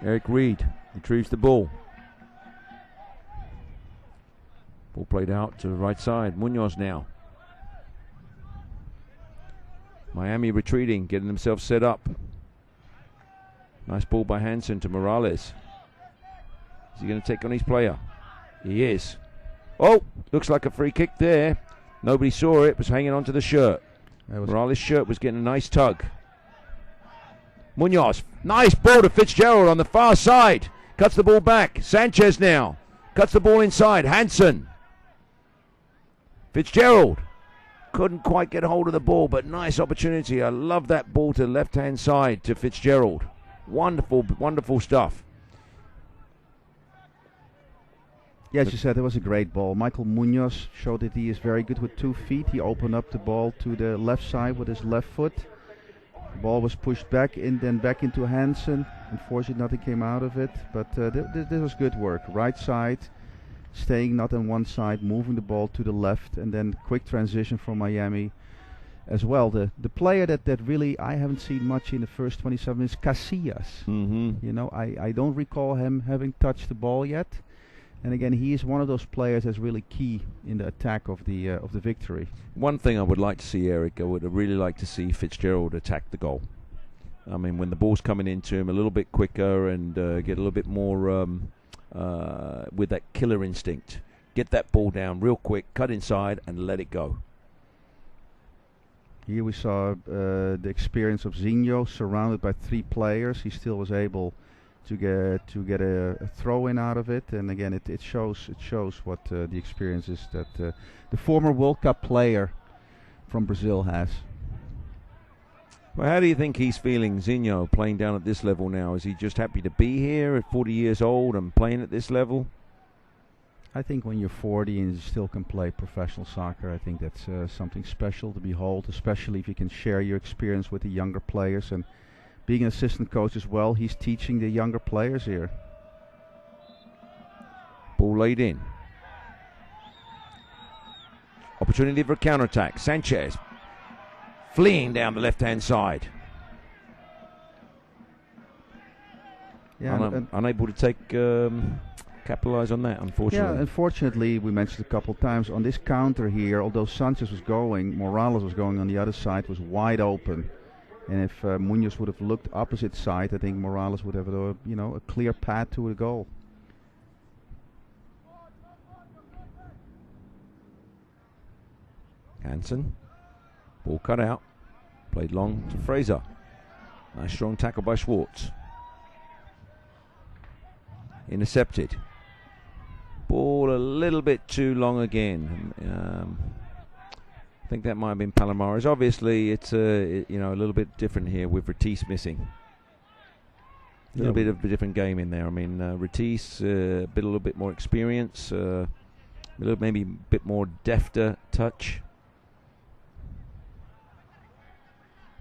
Eric Reed retrieves the ball. Ball played out to the right side. Munoz now. Miami retreating, getting themselves set up. Nice ball by Hansen to Morales. Is he going to take on his player? He is. Oh, looks like a free kick there. Nobody saw it, was hanging onto the shirt. Morales' shirt was getting a nice tug. Munoz, nice ball to Fitzgerald on the far side. Cuts the ball back. Sanchez now. Cuts the ball inside. Hansen. Fitzgerald. Couldn't quite get hold of the ball, but nice opportunity. I love that ball to the left-hand side to Fitzgerald. Wonderful, wonderful stuff. Yeah, as you said, it was a great ball. Michael Munoz showed that he is very good with 2 feet. He opened up the ball to the left side with his left foot. The ball was pushed back and then back into Hansen. Unfortunately, nothing came out of it, but this was good work. Right side, staying not on one side, moving the ball to the left, and then quick transition from Miami as well. The player that really I haven't seen much in the first 27 is Casillas. I don't recall him having touched the ball yet. And again, he is one of those players that's really key in the attack of the victory. One thing I would like to see, Eric, I would really like to see Fitzgerald attack the goal. I mean, when the ball's coming into him a little bit quicker and get a little bit more with that killer instinct. Get that ball down real quick, cut inside, and let it go. Here we saw the experience of Zinho surrounded by 3 players. He still was able to get a throw in out of it, and again it shows what the experience is that the former World Cup player from Brazil has. Well, how do you think he's feeling, Zinho, playing down at this level now? Is he just happy to be here at 40 years old and playing at this level? I think when you're 40 and you still can play professional soccer, I think that's something special to behold, especially if you can share your experience with the younger players. And being an assistant coach as well, he's teaching the younger players here. Ball laid in. Opportunity for a counter-attack. Sanchez fleeing down the left-hand side. Yeah, unable to take capitalize on that, unfortunately. Yeah, unfortunately, we mentioned a couple times on this counter here, although Sanchez was going, Morales was going on the other side, was wide open. And if Munoz would have looked opposite side, I think Morales would have a clear path to the goal. Hansen, ball cut out, played long to Fraser. Nice strong tackle by Schwartz. Intercepted. Ball a little bit too long again. I think that might have been Palomares. Obviously, it's a little bit different here with Ratis missing. A little bit of a different game in there. I mean, Ratis a little bit more experience, maybe a bit more defter touch.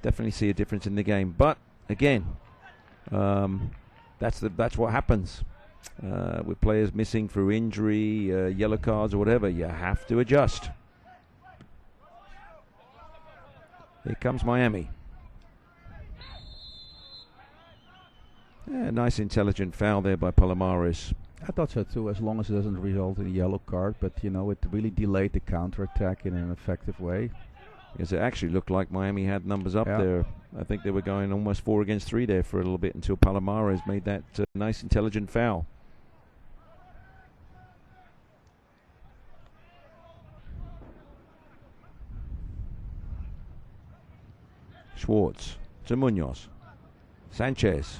Definitely see a difference in the game. But again, that's what happens with players missing through injury, yellow cards or whatever. You have to adjust. Here comes Miami. Yeah, nice intelligent foul there by Palomares. I thought so too, as long as it doesn't result in a yellow card. But it really delayed the counter-attack in an effective way. Because it actually looked like Miami had numbers up there. I think they were going almost 4 against 3 there for a little bit until Palomares made that nice intelligent foul. Schwartz to Munoz. Sanchez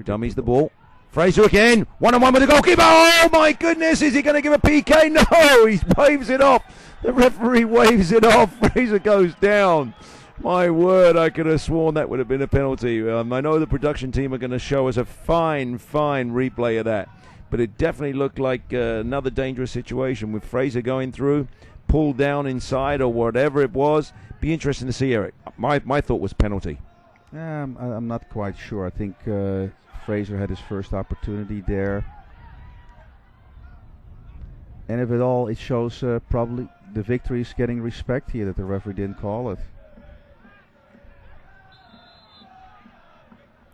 dummies the ball. Fraser again, one-on-one with the goalkeeper. Oh my goodness, is he going to give a PK? No, he waves it off. The referee waves it off. Fraser goes down. My word, I could have sworn that would have been a penalty. I know the production team are going to show us a fine replay of that. But it definitely looked like another dangerous situation with Fraser going through, pulled down inside or whatever it was. Be interesting to see, Eric. My thought was penalty. I'm not quite sure. I think Fraser had his first opportunity there. And if at all, it shows probably the victory is getting respect here that the referee didn't call it.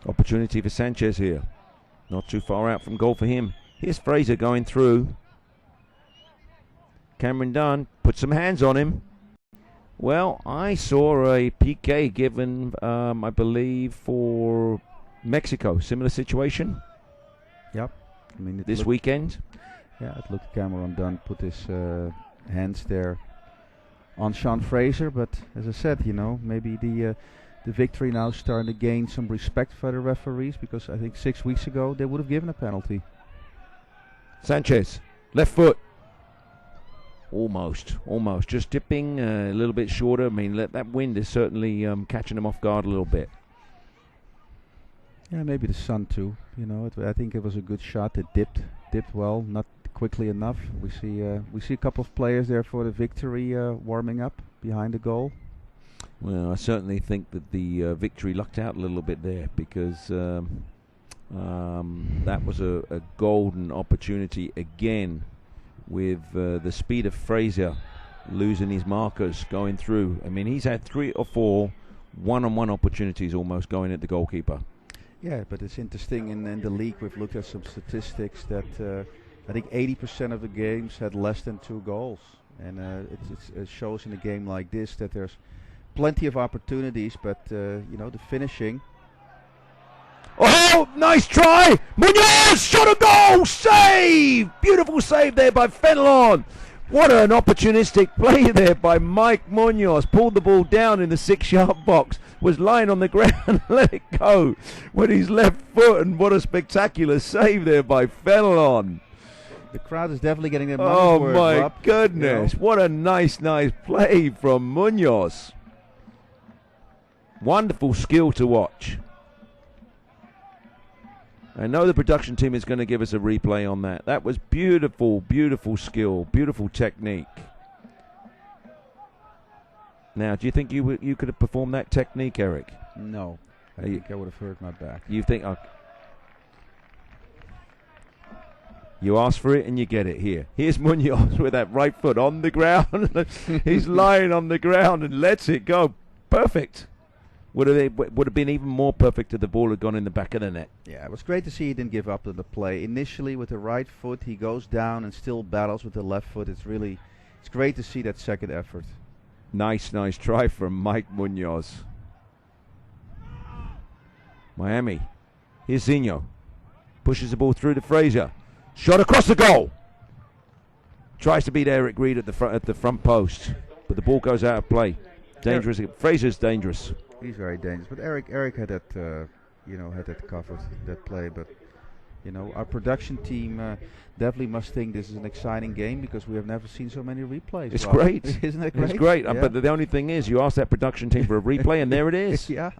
Opportunity for Sanchez here. Not too far out from goal for him. Here's Fraser going through. Cameron Dunn put some hands on him. Well, I saw a PK given, I believe, for Mexico. Similar situation. Yep. I mean, this weekend. Yeah, it looked Cameron Dunn put his hands there on Sean Fraser, but as I said, you know, maybe the victory now starting to gain some respect for the referees, because I think 6 weeks ago they would have given a penalty. Sanchez, left foot. Almost. Just dipping a little bit shorter. I mean, that wind is certainly catching him off guard a little bit. Yeah, maybe the sun too. You know, I think it was a good shot. It dipped well, not quickly enough. We see a couple of players there for the victory warming up behind the goal. Well, I certainly think that the victory lucked out a little bit there, because that was a golden opportunity again, with the speed of Fraser losing his markers going through. I mean, he's had 3 or 4 one-on-one opportunities almost going at the goalkeeper. Yeah, but it's interesting in the league. We've looked at some statistics that I think 80% of the games had less than 2 goals, and it shows in a game like this that there's plenty of opportunities, but you know, the finishing. Oh, nice try! Munoz shot a goal! Save! Beautiful save there by Fenelon. What an opportunistic play there by Mike Munoz. Pulled the ball down in the 6-yard box, was lying on the ground, let it go with his left foot, and what a spectacular save there by Fenelon. The crowd is definitely getting their money's worth. Oh my up, goodness, you know? What a nice play from Munoz. Wonderful skill to watch. I know the production team is going to give us a replay on that. That was beautiful skill, beautiful technique. Now, do you think you could have performed that technique, Eric? No, I think I would have hurt my back. You think? You ask for it and you get it here. Here's Munoz with that right foot on the ground. He's lying on the ground and lets it go. Perfect. Would have been even more perfect if the ball had gone in the back of the net. Yeah, it was great to see he didn't give up on the play. Initially with the right foot, he goes down and still battles with the left foot. It's great to see that second effort. Nice try from Mike Munoz. Miami. Here's Zinho. Pushes the ball through to Fraser. Shot across the goal. Tries to beat Eric Reed at the front post, but the ball goes out of play. Dangerous. Fraser's dangerous. He's very dangerous, but Eric had that, had that covered, that play. But you know, our production team definitely must think this is an exciting game, because we have never seen so many replays. It's great, isn't it great? It's great. Yeah. But the only thing is, you ask that production team for a replay, and there it is. Yeah.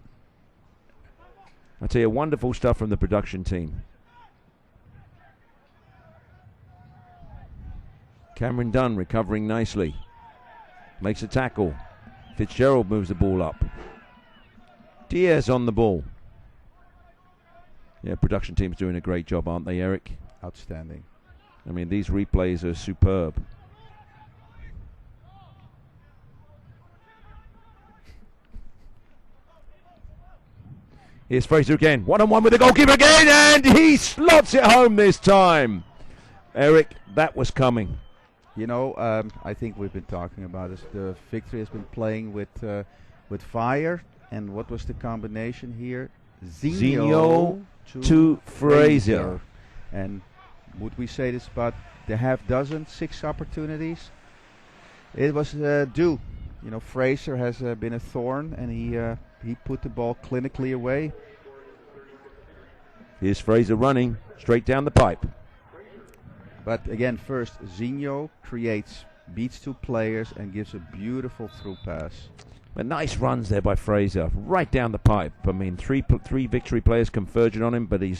I tell you, wonderful stuff from the production team. Cameron Dunn recovering nicely, makes a tackle. Fitzgerald moves the ball up. Diaz on the ball. Yeah, production team's doing a great job, aren't they, Eric? Outstanding. I mean, these replays are superb. Here's Fraser again. One-on-one with the goalkeeper again, and he slots it home this time. Eric, that was coming. You know, I think we've been talking about this. The victory has been playing with fire. And what was the combination here? Zinho to Fraser. And would we say this about the half dozen, 6 opportunities? It was due. You know, Fraser has been a thorn, and he put the ball clinically away. Here's Fraser running straight down the pipe. But again, first Zinho beats two players and gives a beautiful through pass. But nice runs there by Fraser, right down the pipe. I mean, three Victory players converging on him, but he's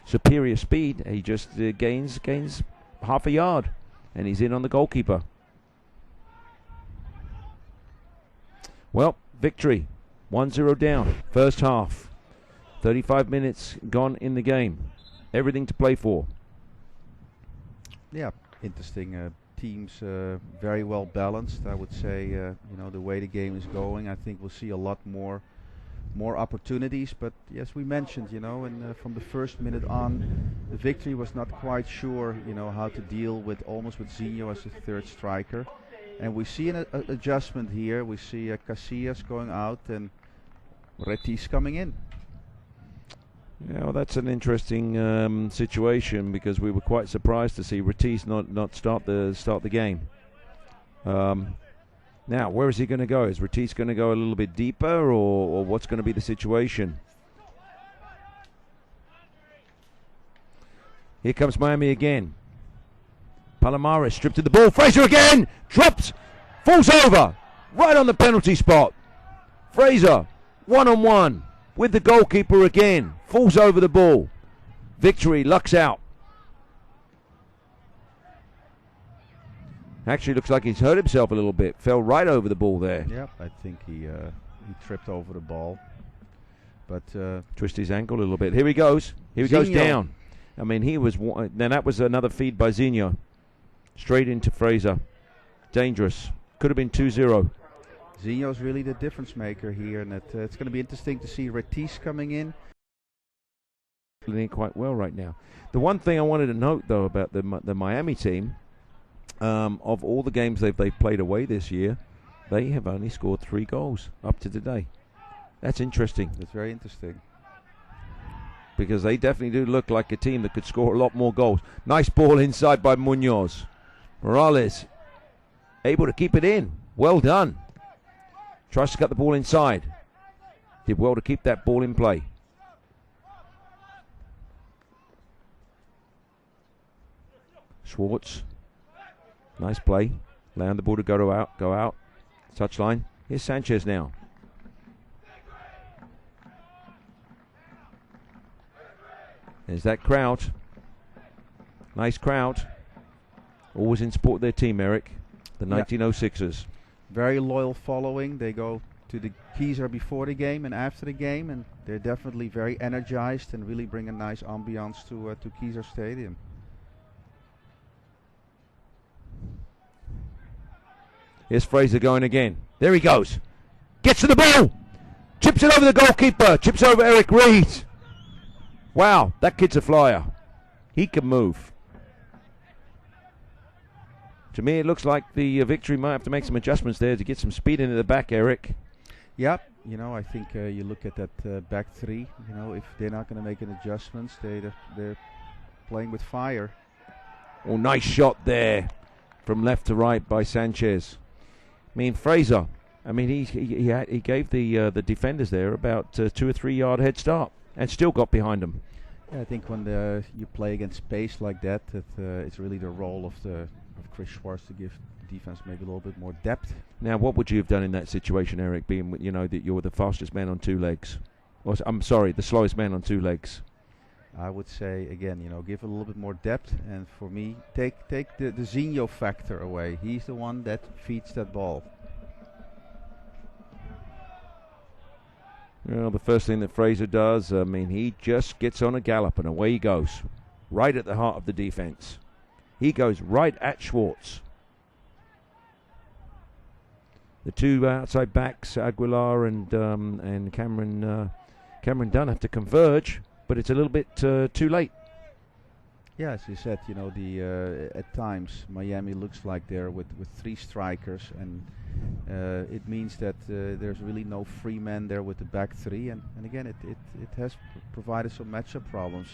superior speed. He just gains half a yard, and he's in on the goalkeeper. Well, Victory 1-0 down, first half. 35 minutes gone in the game. Everything to play for. Yeah, interesting. Teams very well balanced, I would say. The way the game is going, I think we'll see a lot more opportunities. But yes, we mentioned, and from the first minute on, the Victory was not quite sure, how to deal with Zinho as the third striker. And we see an adjustment here. We see Casillas going out and Retis coming in. Yeah, well, that's an interesting situation, because we were quite surprised to see Retis not start the game. Now, where is he going to go? Is Retis going to go a little bit deeper, or what's going to be the situation? Here comes Miami again. Palomares stripped of the ball. Fraser again! Drops! Falls over! Right on the penalty spot. Fraser, one-on-one with the goalkeeper again. Falls over the ball. Victory lucks out. Actually looks like he's hurt himself a little bit. Fell right over the ball there. Yep, I think he tripped over the ball. But twisted his ankle a little bit. Here he goes. Here he goes down. I mean, then that was another feed by Zinho. Straight into Fraser. Dangerous. Could have been 2-0. Zinho's really the difference maker here, and it's going to be interesting to see Retis coming in. Playing quite well right now. The one thing I wanted to note, though, about the Miami team, of all the games they've played away this year, they have only scored 3 goals up to today. That's interesting. That's very interesting. Because they definitely do look like a team that could score a lot more goals. Nice ball inside by Munoz. Morales able to keep it in. Well done. Tries to cut the ball inside. Did well to keep that ball in play. Schwartz. Nice play. Allowing the ball to go out. Touchline. Here's Sanchez now. There's that crowd. Nice crowd. Always in support of their team, Eric. The 1906ers. Very loyal following. They go to the Keizer before the game and after the game, and they're definitely very energized and really bring a nice ambiance to Keizer Stadium. Here's Fraser going again. There he goes. Gets to the ball. Chips it over the goalkeeper. Chips over Eric Reed. Wow, that kid's a flyer. He can move. To me, it looks like the Victory might have to make some adjustments there to get some speed into the back, Eric. Yep, I think you look at that back three. If they're not going to make any adjustments, they're playing with fire. Oh, nice shot there from left to right by Sanchez. I mean, Fraser. I mean, he gave the defenders there about 2 or 3 yard head start, and still got behind them. Yeah, I think when you play against pace like that, it's really the role of Chris Schwartz to give the defense maybe a little bit more depth. Now, what would you have done in that situation, Eric? Being that you're the fastest man on 2 legs, or I'm sorry, the slowest man on 2 legs. I would say again, give a little bit more depth, and for me, take the Zinho factor away. He's the one that feeds that ball. Well, the first thing that Fraser does, I mean, he just gets on a gallop and away he goes, right at the heart of the defense. He goes right at Schwartz. The 2 outside backs, Aguilar and Cameron Dunn, have to converge, but it's a little bit too late. Yeah, as you said, at times Miami looks like they're with 3 strikers, and it means that there's really no free man there with the back 3, and again, it has provided some matchup problems.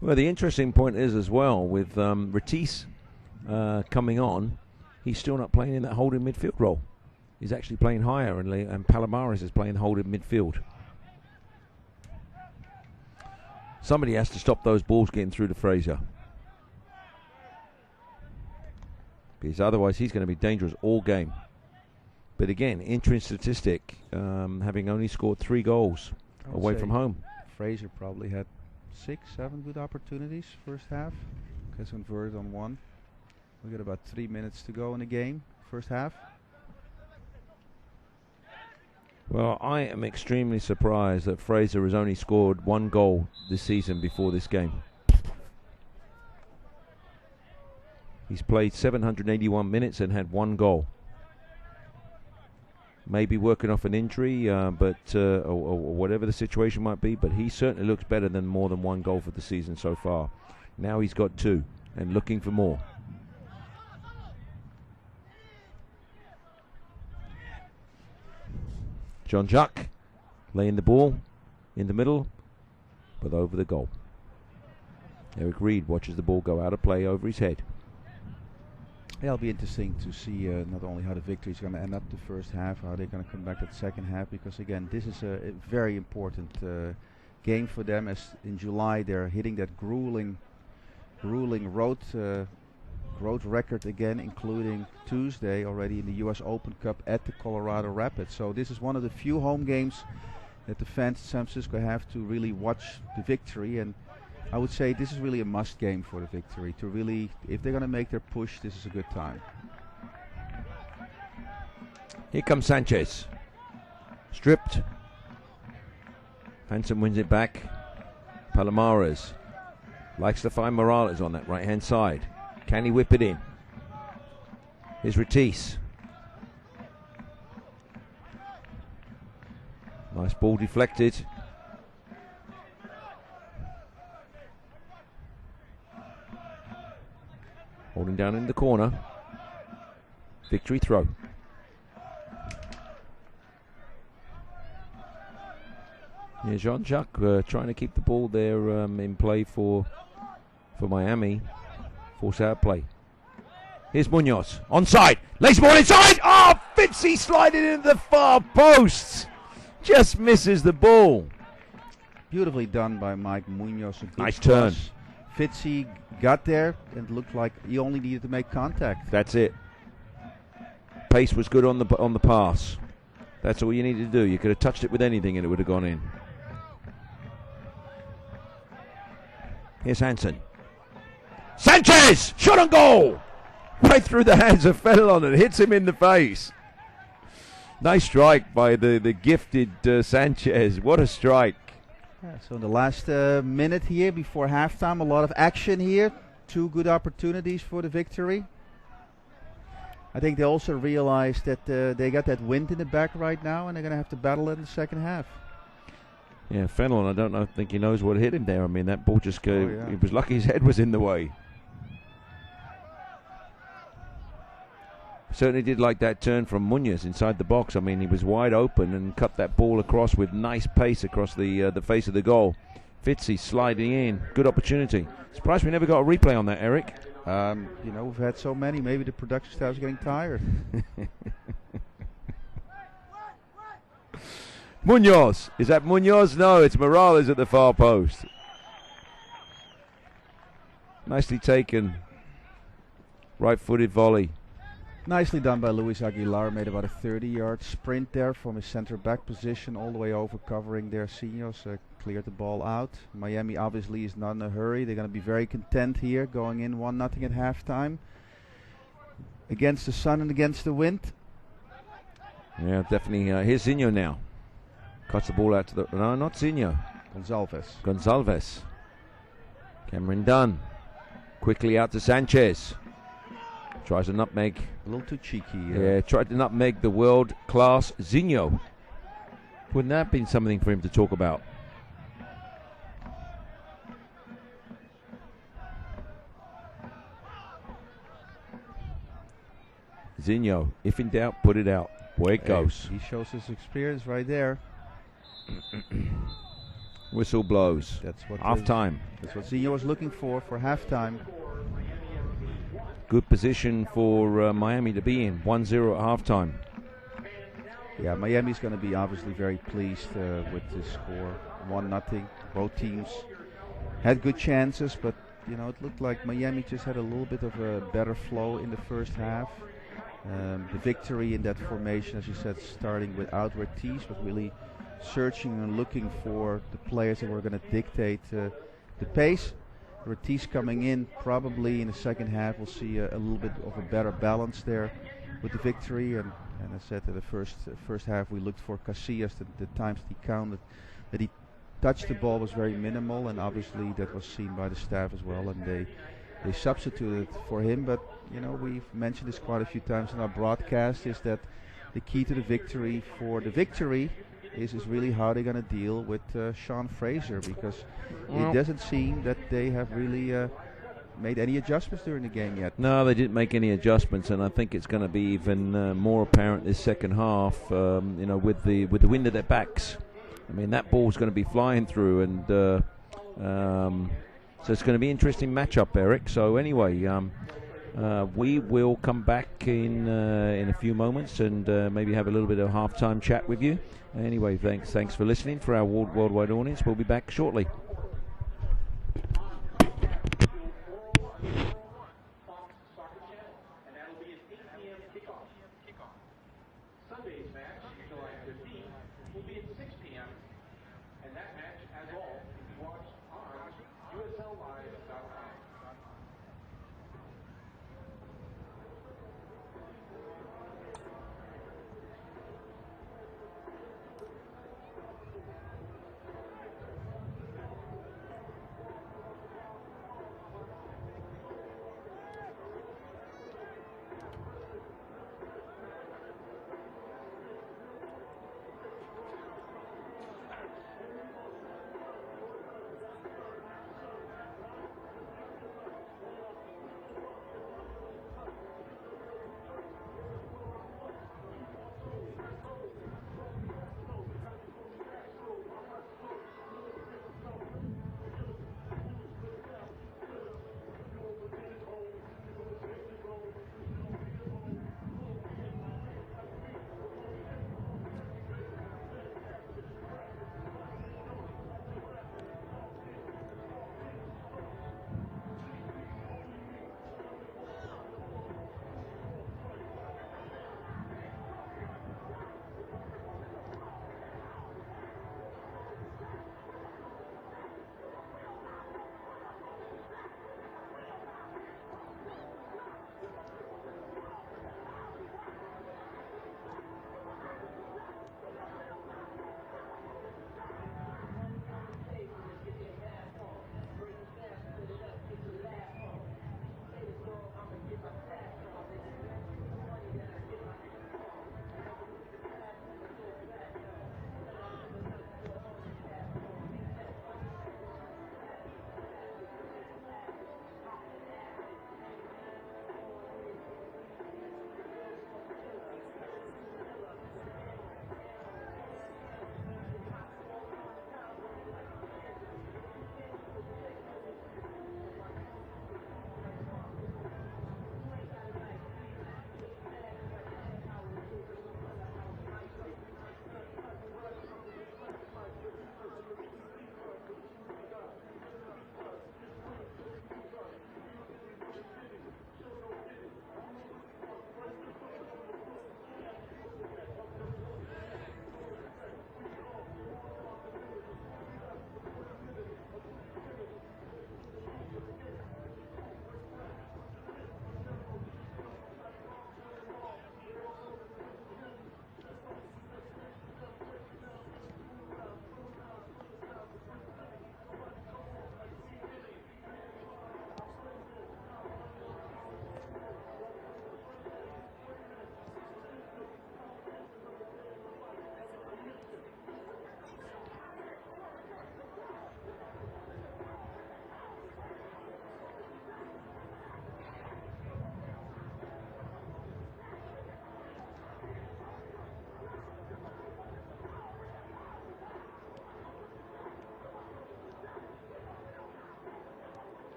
Well, the interesting point is as well, with Retis coming on, he's still not playing in that holding midfield role. He's actually playing higher, and Palomares is playing holding midfield. Somebody has to stop those balls getting through to Fraser. Because otherwise he's going to be dangerous all game. But again, interesting statistic, having only scored 3 goals away from home. Fraser probably had 6, 7 good opportunities first half. Has converted on 1. We got about 3 minutes to go in the game, first half. Well, I am extremely surprised that Fraser has only scored 1 goal this season before this game. He's played 781 minutes and had 1 goal. Maybe working off an injury, or whatever the situation might be, but he certainly looks better than more than 1 goal for the season so far. Now he's got 2 and looking for more. Jean-Jacques laying the ball in the middle, but over the goal. Eric Reed watches the ball go out of play over his head. Yeah, it'll be interesting to see not only how the victory is going to end up the first half, how they're going to come back at the second half, because again, this is a very important game for them, as in July they're hitting that grueling road record again, including Tuesday already in the US Open Cup at the Colorado Rapids. So this is one of the few home games that the fans in San Francisco have to really watch the victory, and I would say this is really a must game for the victory. To really, if they're going to make their push, this is a good time. Here comes Sanchez. Stripped. Hansen wins it back. Palomares likes to find Morales on that right-hand side. Can he whip it in? Here's Ratis. Nice ball deflected. Holding down in the corner. Victory throw. Yeah, Jean-Jacques trying to keep the ball there in play for Miami. Force out play. Here's Munoz. Onside. Lays ball inside. Oh, Fitzy sliding into the far post. Just misses the ball. Beautifully done by Mike Munoz. Nice turn. Fitzy got there and looked like he only needed to make contact. That's it. Pace was good on the pass. That's all you needed to do. You could have touched it with anything and it would have gone in. Here's Hansen. Sanchez! Shot on goal! Right through the hands of Fenelon and hits him in the face. Nice strike by the gifted Sanchez. What a strike. Yeah, so in the last minute here before halftime, a lot of action here. 2 good opportunities for the victory. I think they also realized that they got that wind in the back right now, and they're going to have to battle it in the second half. Yeah, Fenelon, I think he knows what hit him there. I mean, that ball just go. He was lucky his head was in the way. Certainly did like that turn from Munoz inside the box. I mean, he was wide open and cut that ball across with nice pace across the face of the goal. Fitzy sliding in. Good opportunity. Surprised we never got a replay on that, Eric. We've had so many. Maybe the production staff's getting tired. Munoz. Is that Munoz? No, it's Morales at the far post. Nicely taken. Right-footed volley. Nicely done by Luis Aguilar. Made about a 30-yard sprint there from his center-back position all the way over, covering their seniors. Cleared the ball out. Miami obviously is not in a hurry. They're going to be very content here, going in 1-0 at halftime. Against the sun and against the wind. Yeah, definitely. Here's Zinho now. Cuts the ball out to the... No, not Zinho. Gonzalez. Cameron Dunn. Quickly out to Sanchez. Tries a nutmeg. A little too cheeky. Yeah, tried to nutmeg the world-class Zinho. Wouldn't that have been something for him to talk about? Zinho, if in doubt, put it out. Where it goes. He shows his experience right there. Whistle blows. That's what half-time. That's what Zinho was looking for halftime. Good position for Miami to be in. 1-0 at halftime. Yeah, Miami's going to be obviously very pleased with this score. 1-0. Both teams had good chances, but you know, it looked like Miami just had a little bit of a better flow in the first half. The victory in that formation, as you said, starting with outward tees, was really searching and looking for the players that were going to dictate the pace. Ortiz coming in, probably in the second half, we'll see a little bit of a better balance there with the victory. And I said in the first half, we looked for Casillas. The times he counted that he touched the ball was very minimal, and obviously that was seen by the staff as well, and they substituted for him. But you know, we've mentioned this quite a few times in our broadcast, is that the key to the victory is really how they're going to deal with Sean Fraser, because it doesn't seem that they have really made any adjustments during the game yet. No, they didn't make any adjustments, and I think it's going to be even more apparent this second half. You know, with the wind at their backs. I mean, that ball's going to be flying through, and so it's going to be an interesting matchup, Eric. So anyway, we will come back in a few moments and maybe have a little bit of halftime chat with you. Anyway, thanks for listening. For our worldwide audience, we'll be back shortly.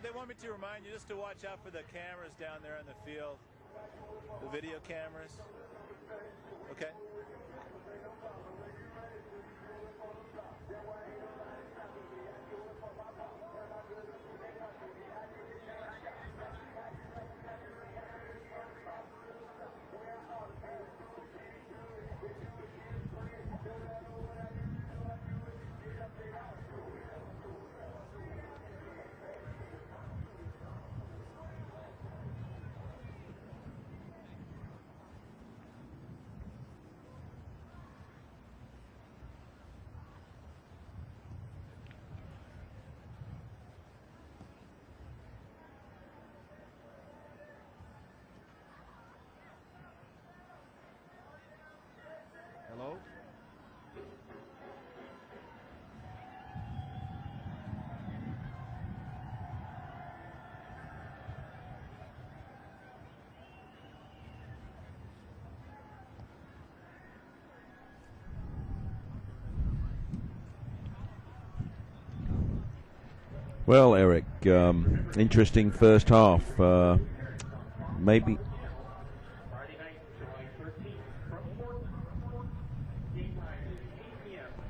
They want me to remind you just to watch out for the cameras down there in the field, the video cameras. Okay. Hello? Well, Eric, interesting first half.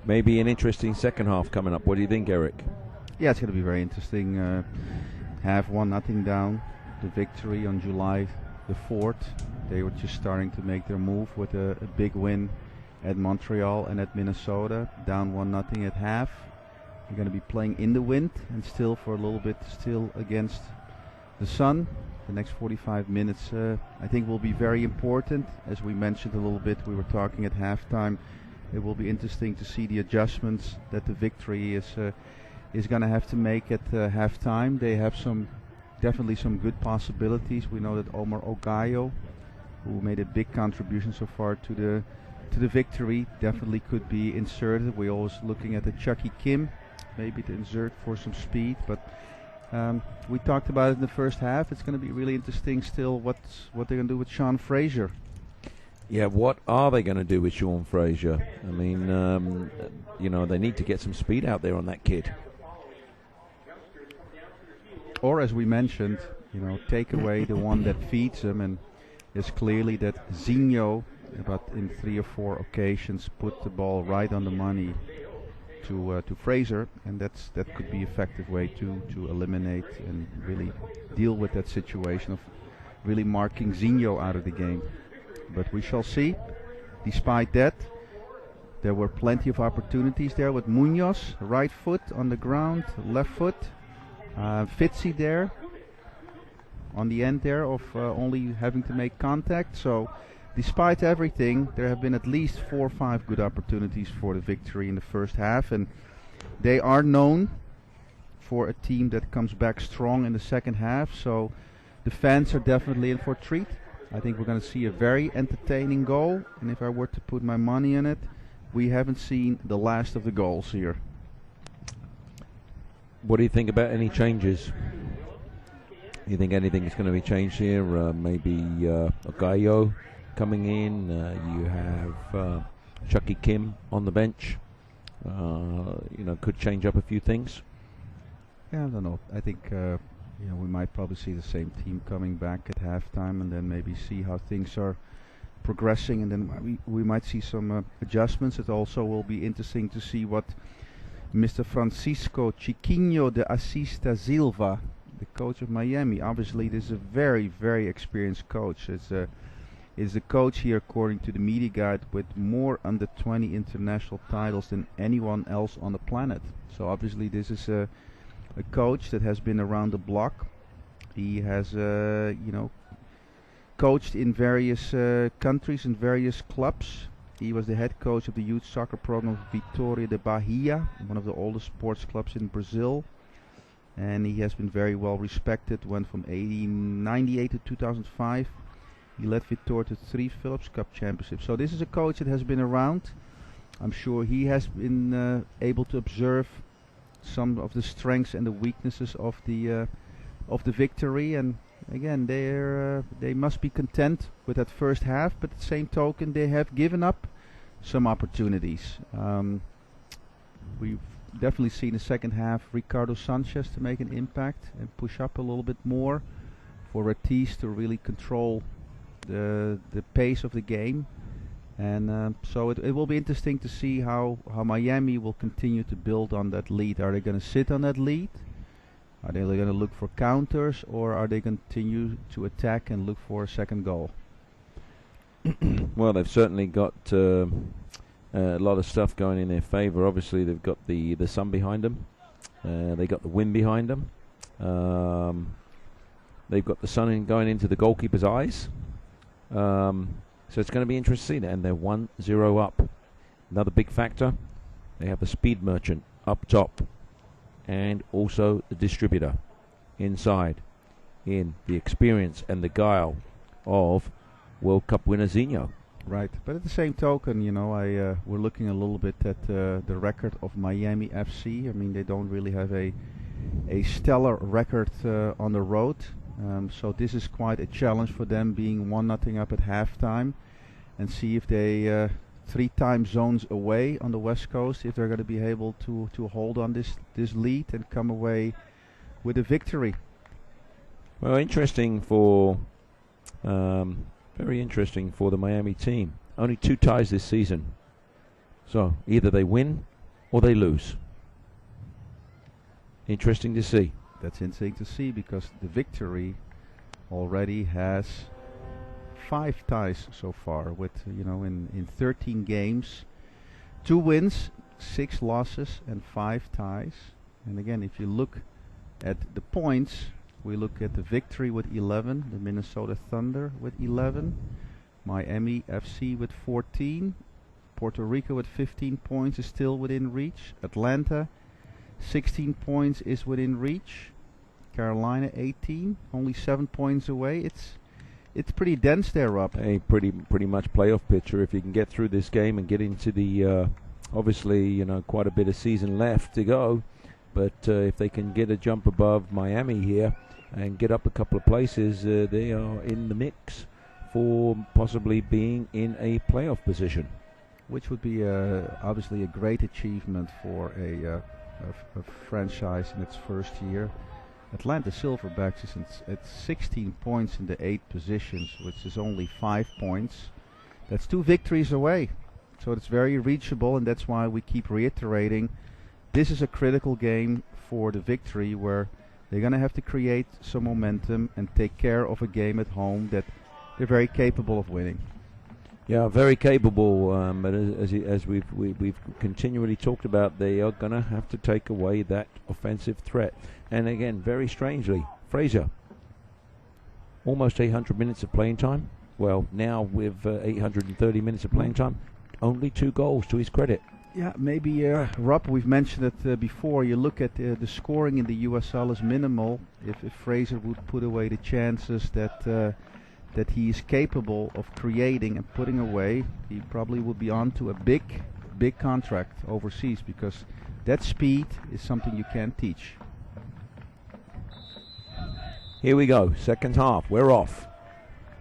Maybe an interesting second half coming up. What do you think, Eric? Yeah, it's going to be very interesting. Have 1-0 down. The victory on July the 4th. They were just starting to make their move with a big win at Montreal and at Minnesota. Down 1-0 at half. They're going to be playing in the wind and still for a little bit still against the sun. The next 45 minutes I think will be very important. As we mentioned a little bit, we were talking at halftime. It will be interesting to see the adjustments that the victory is going to have to make at halftime. They have definitely some good possibilities. We know that Omar Ogayo, who made a big contribution so far to the victory, definitely could be inserted. We're always looking at the Chucky Kim, maybe to insert for some speed, but we talked about it in the first half. It's going to be really interesting still what they're going to do with Sean Fraser. Yeah, what are they going to do with Sean Fraser? I mean, they need to get some speed out there on that kid. Or, as we mentioned, take away the one that feeds him, and it's clearly that Zinho, about in 3 or 4 occasions, put the ball right on the money to Fraser, and that could be an effective way to eliminate and really deal with that situation of really marking Zinho out of the game. But we shall see. Despite that, there were plenty of opportunities there with Munoz, right foot on the ground, left foot. Fitzy there on the end there of only having to make contact. So despite everything, there have been at least 4 or 5 good opportunities for the victory in the first half, and they are known for a team that comes back strong in the second half. So the fans are definitely in for a treat. I think we're going to see a very entertaining goal, and if I were to put my money on it, we haven't seen the last of the goals here. What do you think about any changes? You think anything is going to be changed here? Maybe Ogayo coming in. You have Chucky Kim on the bench. Could change up a few things. Yeah, I don't know. I think we might probably see the same team coming back at halftime, and then maybe see how things are progressing, and then we might see some adjustments. It also will be interesting to see what Mr. Francisco Chiquinho de Assis da Silva, the coach of Miami. Obviously, this is a very, very experienced coach. Is the coach here, according to the media guide, with more under 20 international titles than anyone else on the planet. So obviously, this is a coach that has been around the block. He has, coached in various countries and various clubs. He was the head coach of the youth soccer program of Vitória de Bahia, one of the oldest sports clubs in Brazil. And he has been very well respected. Went from 1998 to 2005. He led Vitória to 3 Philips Cup championships. So this is a coach that has been around. I'm sure he has been able to observe some of the strengths and the weaknesses of the Victory. And again, they must be content with that first half. But at the same token, they have given up some opportunities. We've definitely seen the second half Ricardo Sanchez to make an impact and push up a little bit more, for Ortiz to really control the pace of the game. And so it will be interesting to see how Miami will continue to build on that lead. Are they going to sit on that lead? Are they going to look for counters, or are they going to continue to attack and look for a second goal? Well, they've certainly got a lot of stuff going in their favour. Obviously, they've got the sun behind them. They got the wind behind them. They've got the sun going into the goalkeeper's eyes. So it's going to be interesting. And they're 1-0 up. Another big factor, they have the speed merchant up top, and also the distributor inside, in the experience and the guile of World Cup winner Zinho. Right, but at the same token, we're looking a little bit at the record of Miami FC. I mean, they don't really have a stellar record on the road, so this is quite a challenge for them, being 1-0 up at halftime, and see if they 3 time zones away on the West Coast, if they're going to be able to hold on this lead and come away with a victory. Well, very interesting for the Miami team. Only 2 ties this season. So either they win or they lose. Interesting to see. That's interesting to see, because the Victory already has 5 ties so far, with in 13 games, 2 wins, 6 losses, and 5 ties. And again, if you look at the points, we look at the Victory with 11, the Minnesota Thunder with 11, Miami FC with 14, Puerto Rico with 15 points is still within reach, Atlanta 16 points is within reach, Carolina 18, only 7 points away. It's pretty dense there, Rob. A pretty much playoff picture if you can get through this game and get into the obviously quite a bit of season left to go, but if they can get a jump above Miami here and get up a couple of places, they are in the mix for possibly being in a playoff position, which would be obviously a great achievement for a franchise in its first year. Atlanta Silverbacks is at 16 points in the 8th positions, which is only 5 points. That's 2 victories away, so it's very reachable, and that's why we keep reiterating this is a critical game for the Victory, where they're going to have to create some momentum and take care of a game at home that they're very capable of winning. Yeah, very capable, but as we've continually talked about, they are going to have to take away that offensive threat. And again, very strangely, Fraser, almost 800 minutes of playing time. Well, now with 830 minutes of playing time, only 2 goals to his credit. Yeah, maybe, Rob, we've mentioned it before. You look at the scoring in the USL is minimal. If Fraser would put away the chances that he is capable of creating and putting away, he probably would be on to a big contract overseas, because that speed is something you can't teach. Here we go, second half, we're off.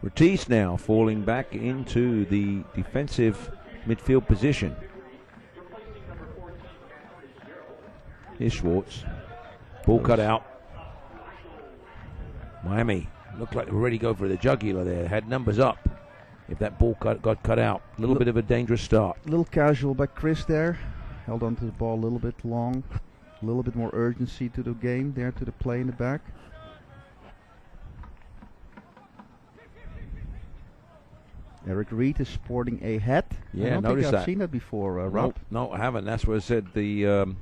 Ortiz now falling back into the defensive midfield position. Here's Schwartz. Ball cut out. Miami looked like they were ready to go for the jugular there. Had numbers up. If that ball got cut out, a little bit of a dangerous start. A little casual by Chris there. Held on to the ball a little bit long. A little bit more urgency to the game there, to the play in the back. Eric Reed is sporting a hat. Yeah, I don't notice think that. I've seen that before, Rob. No, I haven't. That's what I said. The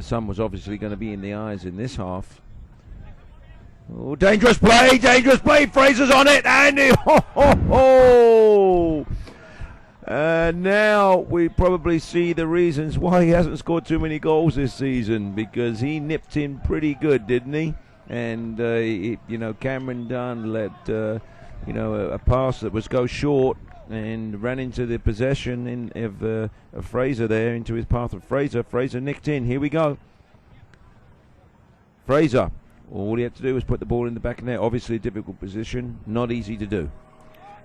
sun was obviously going to be in the eyes in this half. Oh, dangerous play, Fraser's on it, and and now we probably see the reasons why he hasn't scored too many goals this season, because he nipped in pretty good, didn't he? And Cameron Dunn let a pass that was go short and ran into the possession of Fraser there, into his path of Fraser. Fraser nicked in. Here we go. Fraser. All he had to do was put the ball in the back of net. Obviously a difficult position, not easy to do.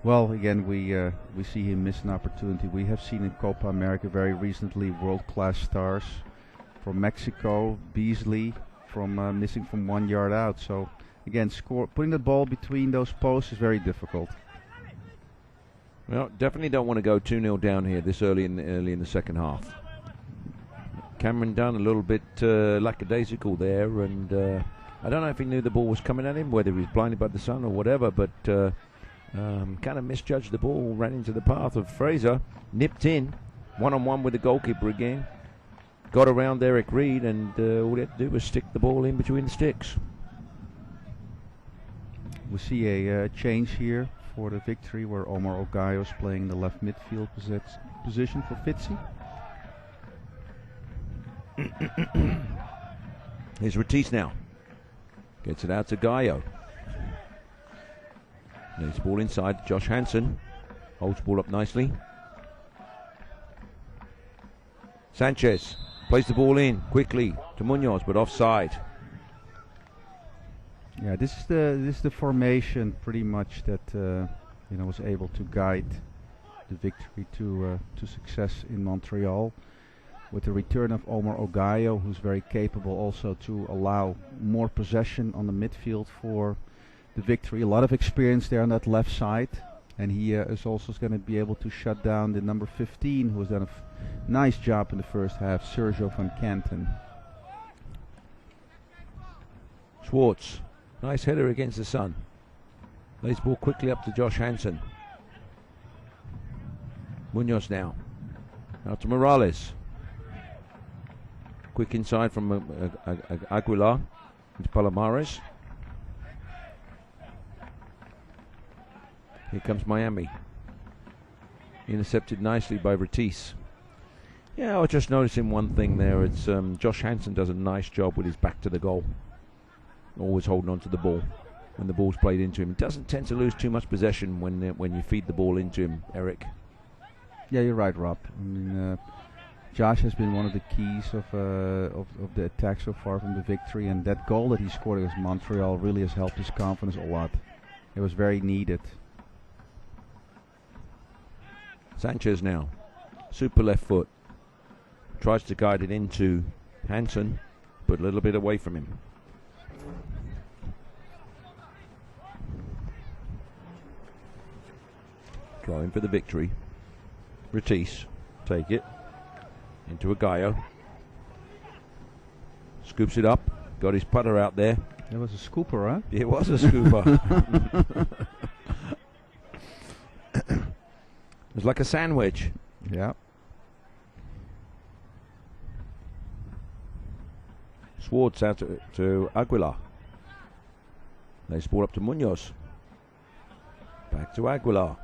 Well, again, we see him miss an opportunity. We have seen in Copa America very recently world-class stars from Mexico, Beasley, from missing from 1 yard out. So again, putting the ball between those posts is very difficult. Well, definitely don't want to go 2-0 down here this early in the second half. Cameron Dunn a little bit lackadaisical there, and I don't know if he knew the ball was coming at him, whether he was blinded by the sun or whatever, but kind of misjudged the ball, ran into the path of Fraser, nipped in, one-on-one with the goalkeeper again, got around Eric Reed, and all he had to do was stick the ball in between the sticks. We see a change here for the Victory, where Omar Ogayo is playing the left midfield position for Fitzy. Here's Ratisse now. Gets it out to Gaio. Leaves the ball inside. Josh Hansen holds the ball up nicely. Sanchez plays the ball in quickly to Munoz, but offside. Yeah, this is the formation pretty much that was able to guide the Victory to success in Montreal. With the return of Omar Ogayo, who's very capable also to allow more possession on the midfield for the Victory. A lot of experience there on that left side. And he is also going to be able to shut down the number 15, who has done a nice job in the first half, Sergio van Canten. Schwartz, nice header against the sun. Lays the ball quickly up to Josh Hansen. Munoz now. Out to Morales. Quick inside from Aguilar into Palomares. Here comes Miami. Intercepted nicely by Ratisse. Yeah, I was just noticing one thing there. It's Josh Hansen does a nice job with his back to the goal. Always holding on to the ball when the ball's played into him. He doesn't tend to lose too much possession when you feed the ball into him, Eric. Yeah, you're right, Rob. I mean, Josh has been one of the keys of the attack so far from the Victory, and that goal that he scored against Montreal really has helped his confidence a lot. It was very needed. Sanchez now, super left foot, tries to guide it into Hansen, but a little bit away from him. Trying for the Victory. Ratisse, take it. Into Aguayo. Scoops it up. Got his putter out there. It was a scooper, huh? It was a scooper. It was like a sandwich. Yeah. Schwartz out to Aguilar. Lays the ball up to Munoz. Back to Aguilar.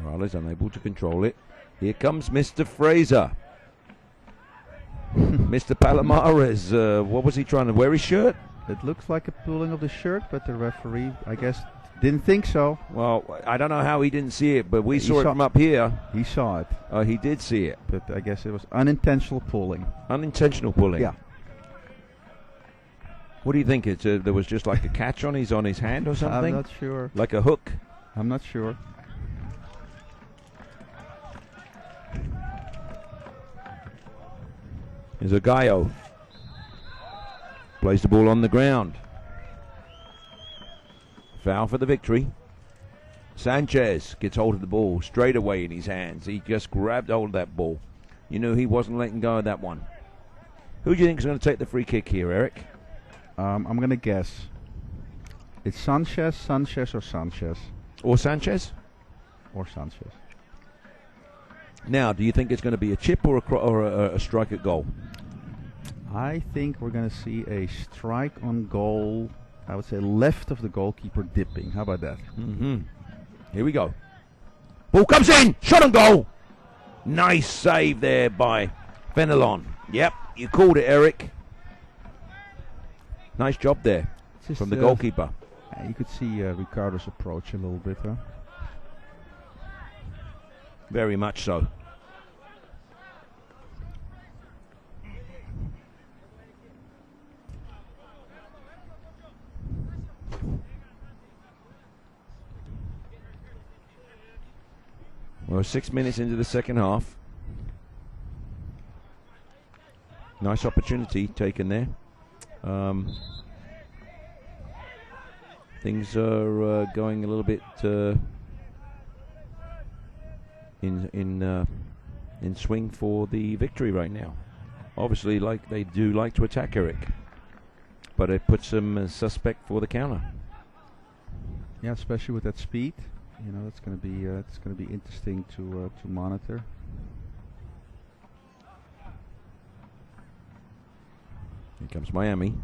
Morales unable to control it. Here comes Mr. Fraser. Mr. Palomares. What was he trying to wear his shirt? It looks like a pulling of the shirt, but the referee, I guess, didn't think so. Well, I don't know how he didn't see it, but we saw it from up here. He saw it. He did see it. But I guess it was unintentional pulling. Unintentional pulling? Yeah. What do you think? There was just like a catch on his hand or something? I'm not sure. Like a hook? I'm not sure. Here's Aguayo. Plays the ball on the ground. Foul for the Victory. Sanchez gets hold of the ball straight away in his hands. He just grabbed hold of that ball. You knew he wasn't letting go of that one. Who do you think is going to take the free kick here, Eric? I'm going to guess. It's Sanchez. Or Sanchez? Or Sanchez. Now, do you think it's going to be a chip or a strike at goal? I think we're going to see a strike on goal. I would say left of the goalkeeper dipping. How about that? Mm-hmm. Here we go. Ball comes in. Shot on goal. Nice save there by Fenelon. Yep, you called it, Eric. Nice job there from the goalkeeper. You could see Ricardo's approach a little bit, huh? Very much so. Well, 6 minutes into the second half. Nice opportunity taken there. Things are going a little bit in swing for the Victory right now. Obviously, like they do like to attack Eric, but it puts them suspect for the counter. Yeah, especially with that speed. You know, it's going to be interesting to monitor. Here comes Miami.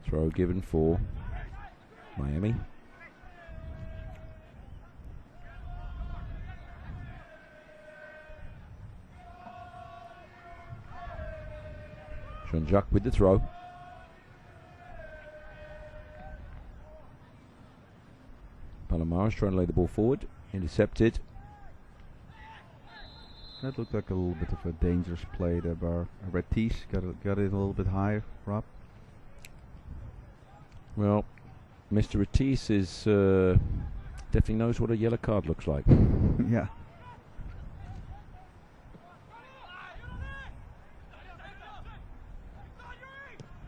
Throw given for Miami. Jean-Jacques with the throw. Palomares trying to lay the ball forward. Intercepted. That looked like a little bit of a dangerous play there by Retis. Got it a little bit higher, Rob. Well, Mr. Retis is definitely knows what a yellow card looks like. Yeah.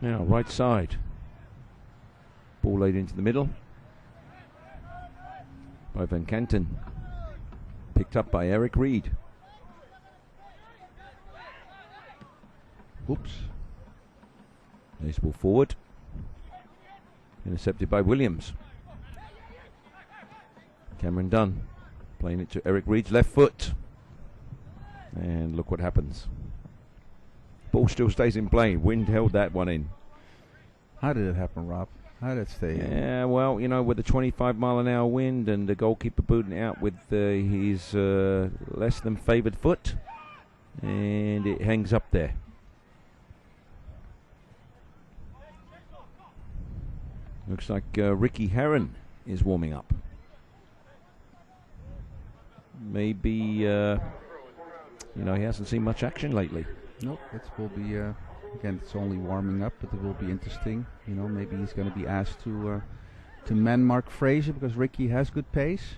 Now, right side. Ball laid into the middle by Van Kanten. Picked up by Eric Reed. Oops. Nice ball forward. Intercepted by Williams. Cameron Dunn playing it to Eric Reed's left foot. And look what happens. Ball still stays in play. Wind held that one in. How did it happen, Rob? How did it stay in? Yeah, well, you know, with the 25-mile-an-hour wind and the goalkeeper booting out with his less than favoured foot. And it hangs up there. Looks like Ricky Herron is warming up. Maybe, you know, he hasn't seen much action lately. Nope, it will be, again, it's only warming up, but it will be interesting. You know, maybe he's going to be asked to man Mark Fraser because Ricky has good pace.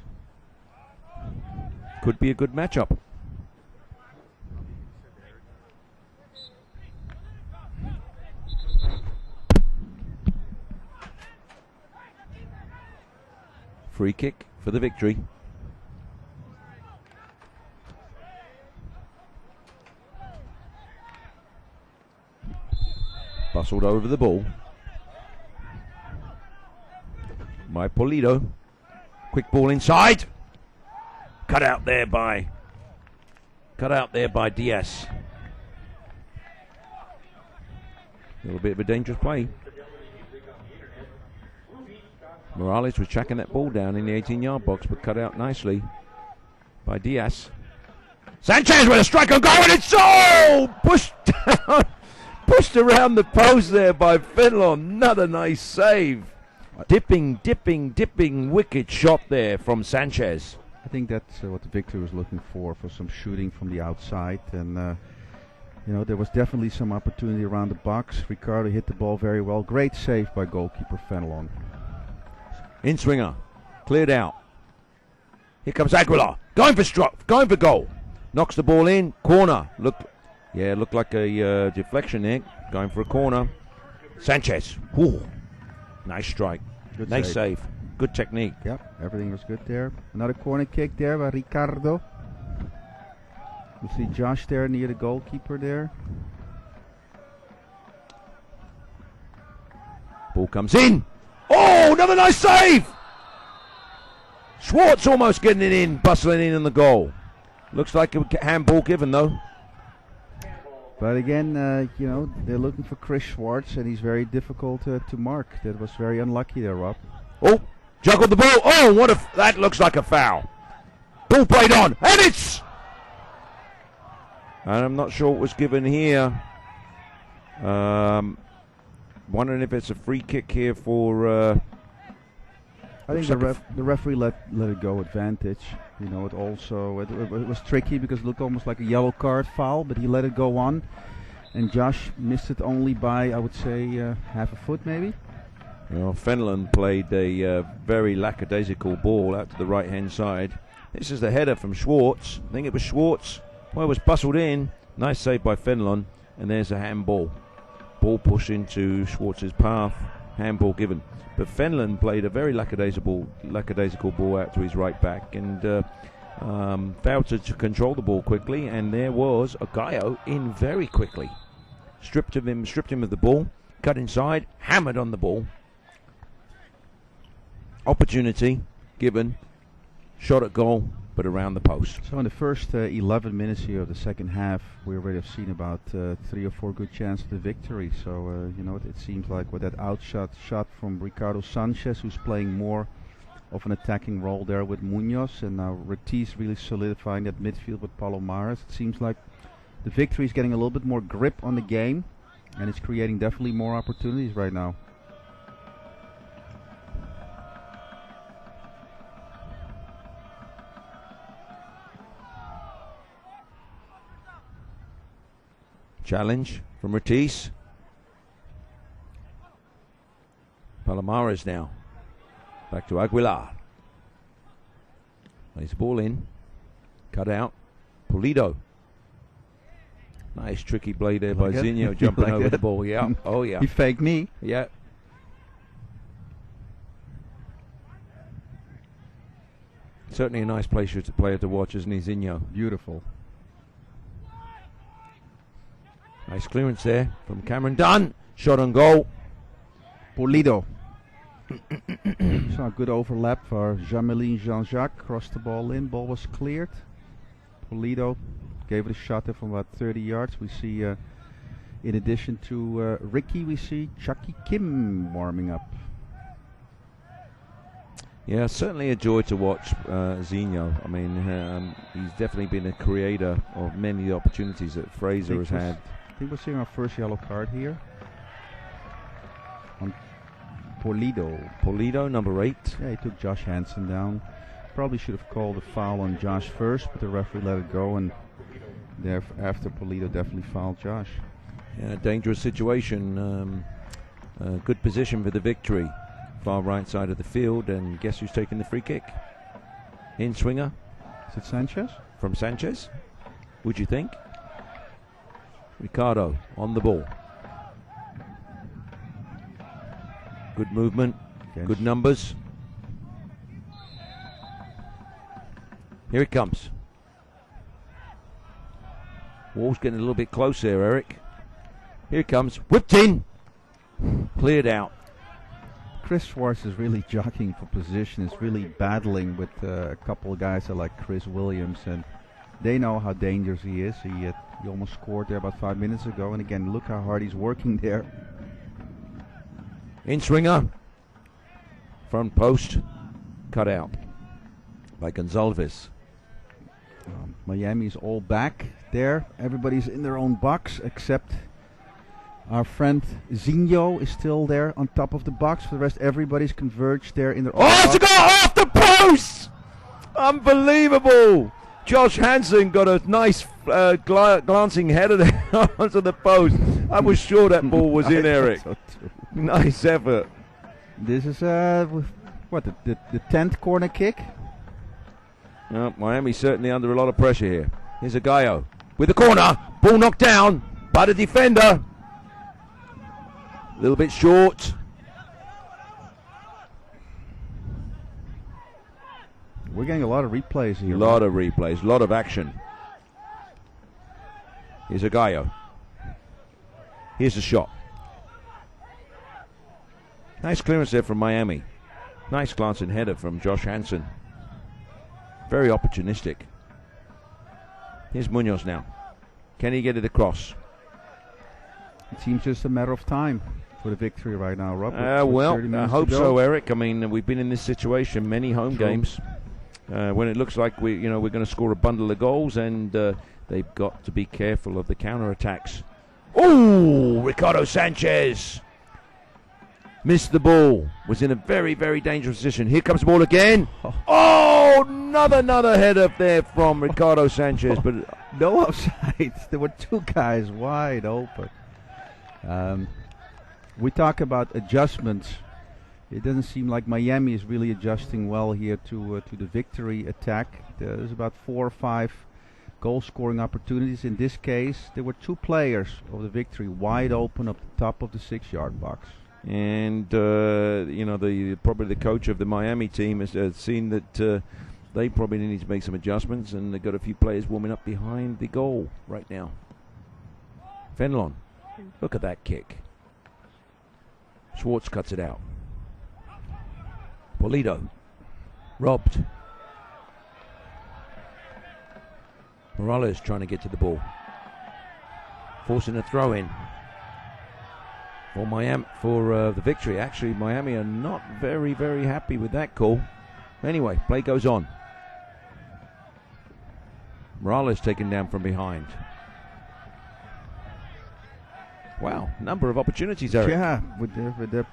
Could be a good matchup. Free kick for the Victory. Bustled over the ball. By Pulido. Quick ball inside. Cut out there by Diaz. A little bit of a dangerous play. Morales was tracking that ball down in the 18-yard box, but cut out nicely by Diaz. Sanchez with a strike on goal, and it's pushed down, pushed around the post there by Fenelon. Another nice save. Dipping, wicked shot there from Sanchez. I think that's what the Victory was looking for some shooting from the outside, and you know, there was definitely some opportunity around the box. Ricardo hit the ball very well. Great save by goalkeeper Fenelon. In swinger, cleared out. Here comes Aguilar, going for goal. Knocks the ball in, corner. Looked like a deflection there, going for a corner. Sanchez, whew, nice strike, Good nice save, good technique. Yep, everything was good there. Another corner kick there by Ricardo. You see Josh there near the goalkeeper there. Ball comes in. Oh, another nice save! Schwartz almost getting it in, bustling in on the goal. Looks like a handball given though. But again, they're looking for Chris Schwartz, and he's very difficult to mark. That was very unlucky there, Rob. Oh, juggled the ball. Oh, that looks like a foul. Ball played on, and it's... And I'm not sure what was given here. Wondering if it's a free kick here for... I think the referee let it go advantage. It was tricky because it looked almost like a yellow card foul, but he let it go on. And Josh missed it only by, I would say, half a foot maybe. Fenlon played a very lackadaisical ball out to the right-hand side. This is the header from Schwartz. I think it was Schwartz. Well, it was bustled in. Nice save by Fenlon. And there's a handball. Ball pushed into Schwartz's path. Handball given. But Fenlon played a very lackadaisical ball out to his right back and failed to control the ball quickly. And there was Agayo in very quickly. Stripped him of the ball. Cut inside. Hammered on the ball. Opportunity given. Shot at goal, but around the post. So in the first 11 minutes here of the second half, we already have seen about 3 or 4 good chances of victory. So it seems like with that shot from Ricardo Sanchez, who's playing more of an attacking role there with Munoz, and now Ortiz really solidifying that midfield with Palomares. It seems like the victory is getting a little bit more grip on the game, and it's creating definitely more opportunities right now. Challenge from Ortiz. Palomares now. Back to Aguilar. Plays the ball in. Cut out. Pulido. Nice tricky play there by Zinho jumping over the ball. Yeah. Oh, yeah. He faked me. Yeah. Certainly a nice player to watch, isn't he, Zinho? Beautiful. Nice clearance there from Cameron Dunn. Shot on goal. Pulido. So a good overlap for Jamelin Jean-Jacques. Crossed the ball in. Ball was cleared. Pulido gave it a shot there from about 30 yards. We see, in addition to Ricky, we see Chucky Kim warming up. Yeah, certainly a joy to watch Zinho. I mean, he's definitely been a creator of many opportunities that Fraser has had. I think we're seeing our first yellow card here on Pulido. Pulido, number 8. Yeah, he took Josh Hansen down. Probably should have called a foul on Josh first, but the referee let it go, and thereafter Pulido definitely fouled Josh. Yeah, dangerous situation. Good position for the victory. Far right side of the field, and guess who's taking the free kick? In swinger. Is it Sanchez? From Sanchez, would you think? Ricardo on the ball. Good movement, yes. Good numbers. Here it comes. Wall's getting a little bit close there, Eric. Here it comes. Whipped in. Cleared out. Chris Schwartz is really jockeying for position. Is really battling with a couple of guys like Chris Williams, and they know how dangerous he is. He almost scored there about 5 minutes ago, and again, look how hard he's working there. In swinger. Front post. Cut out by Gonzalez. Miami's all back there. Everybody's in their own box except our friend Zinho is still there on top of the box. For the rest, everybody's converged there in their own box. It's a goal off the post! Unbelievable! Josh Hansen got a nice glancing header there onto the post. I was sure that ball was in, Eric. So nice effort. This is the 10th corner kick. Miami certainly under a lot of pressure here. Here's Agayo with the corner. Ball knocked down by the defender. A little bit short. We're getting a lot of replays here. A lot of replays, a lot of action. Here's Agayo. Here's the shot. Nice clearance there from Miami. Nice glancing header from Josh Hansen. Very opportunistic. Here's Munoz now. Can he get it across? It seems just a matter of time for the victory right now, Rob. Well, I hope so, Eric. I mean, we've been in this situation many home games when it looks like we're going to score a bundle of goals, and they've got to be careful of the counter-attacks. Oh, Ricardo Sanchez missed the ball. Was in a very, very dangerous position. Here comes the ball again. Oh, another header there from Ricardo Sanchez, but no offside. There were two guys wide open. We talk about adjustments. It doesn't seem like Miami is really adjusting well here to the victory attack. There's about 4 or 5 goal-scoring opportunities. In this case, there were 2 players of the victory wide open up the top of the 6-yard box. And probably the coach of the Miami team has seen that they probably need to make some adjustments, and they've got a few players warming up behind the goal right now. Fenlon, look at that kick. Schwartz cuts it out. Polito, robbed. Morales trying to get to the ball, forcing a throw in for Miami for the victory. Actually, Miami are not very, very happy with that call. Anyway, play goes on. Morales taken down from behind. Wow, number of opportunities, Eric. Yeah,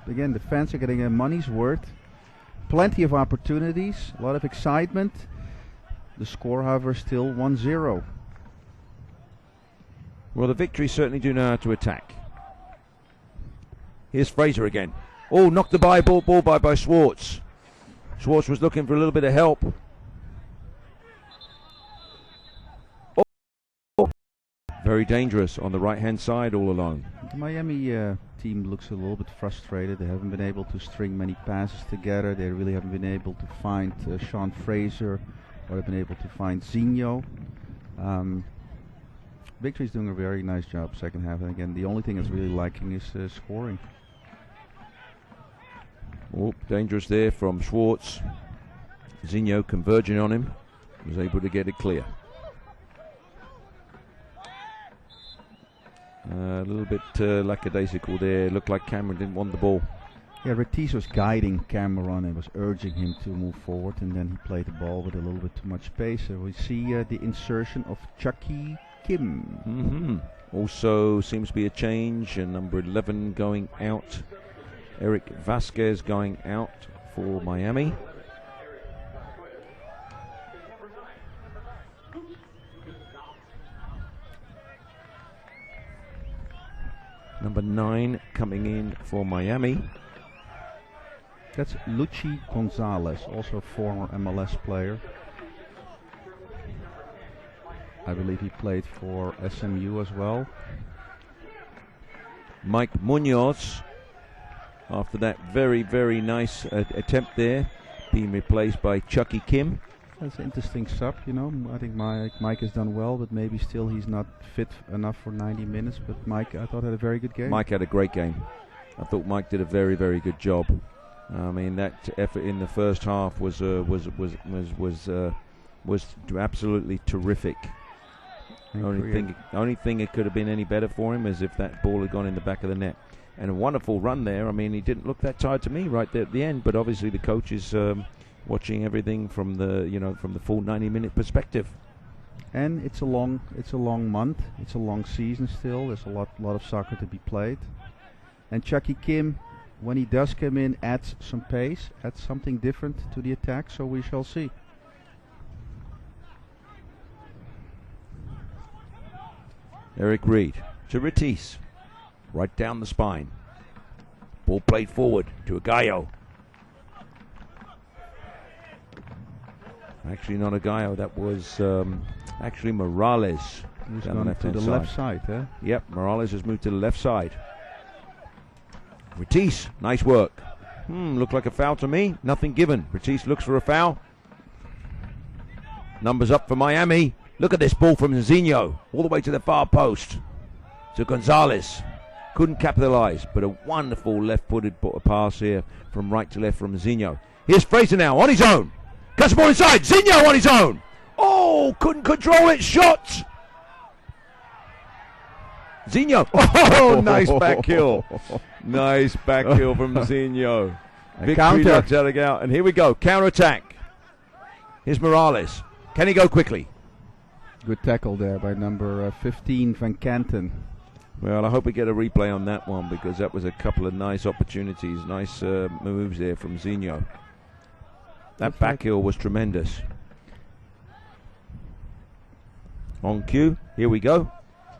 again, the fans are getting their money's worth. Plenty of opportunities, a lot of excitement. The score, however, still 1-0. Well, the victory certainly do know how to attack. Here's Fraser again. Oh, knocked the ball by Schwartz. Schwartz was looking for a little bit of help. Oh. Very dangerous on the right-hand side all along. The Miami team looks a little bit frustrated. They haven't been able to string many passes together. They really haven't been able to find Sean Fraser, or have been able to find Zinho. Victory's doing a very nice job second half, and again, the only thing that's really lacking is scoring. Oh, dangerous there from Schwartz. Zinho converging on him, was able to get it clear. A little bit lackadaisical there. Looked like Cameron didn't want the ball. Yeah, Retis was guiding Cameron and was urging him to move forward, and then he played the ball with a little bit too much pace. So we see the insertion of Chucky Kim. Mm-hmm. Also seems to be a change, and number 11 going out. Eric Vasquez going out for Miami. Number 9 coming in for Miami. That's Luchi Gonzalez, also a former MLS player. I believe he played for SMU as well. Mike Munoz, after that very, very nice attempt there, being replaced by Chucky Kim. That's an interesting sub, you know. I think Mike has done well, but maybe still he's not fit enough for 90 minutes. But Mike, I thought, had a very good game. Mike had a great game. I thought Mike did a very, very good job. I mean, that effort in the first half was absolutely terrific. Only thing it could have been any better for him is if that ball had gone in the back of the net. And a wonderful run there. I mean, he didn't look that tired to me right there at the end, but obviously the coach is watching everything from the full 90-minute perspective. And it's a long month. It's a long season still. There's a lot of soccer to be played. And Chucky Kim, when he does come in, adds some pace, adds something different to the attack. So we shall see. Eric Reed to Retis, right down the spine. Ball played forward to Agallo. Actually, not Agallo. That was actually Morales. He's gone to the left side, huh? Yep, Morales has moved to the left side. Retis, nice work. Looked like a foul to me. Nothing given. Retis looks for a foul. Numbers up for Miami. Look at this ball from Zinho, all the way to the far post. To Gonzalez. Couldn't capitalize, but a wonderful left-footed pass here from right to left from Zinho. Here's Fraser now, on his own. Cuts the ball inside. Zinho on his own. Oh, couldn't control it. Shot. Zinho. Oh, nice back heel. Nice back heel from Zinho. Victory knocks out. And here we go. Counter attack. Here's Morales. Can he go quickly? Good tackle there by number 15, Van Canten. Well, I hope we get a replay on that one because that was a couple of nice opportunities, nice moves there from Zinho. That back heel was tremendous. On cue, here we go.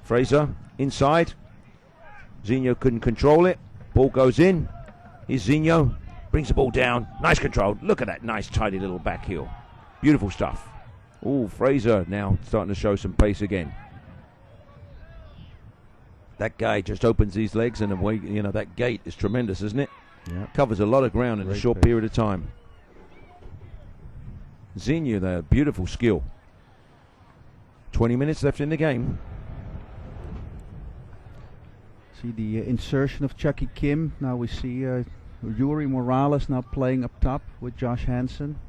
Fraser inside. Zinho couldn't control it. Ball goes in. Here's Zinho. Brings the ball down. Nice control. Look at that nice, tidy little back heel. Beautiful stuff. Oh, Fraser now starting to show some pace again. That guy just opens these legs, and away, that gait is tremendous, isn't it? Yeah. Covers a lot of ground in a short period of time. Zinho there, beautiful skill. 20 minutes left in the game. See the insertion of Chucky Kim. Now we see Yuri Morales now playing up top with Josh Hansen.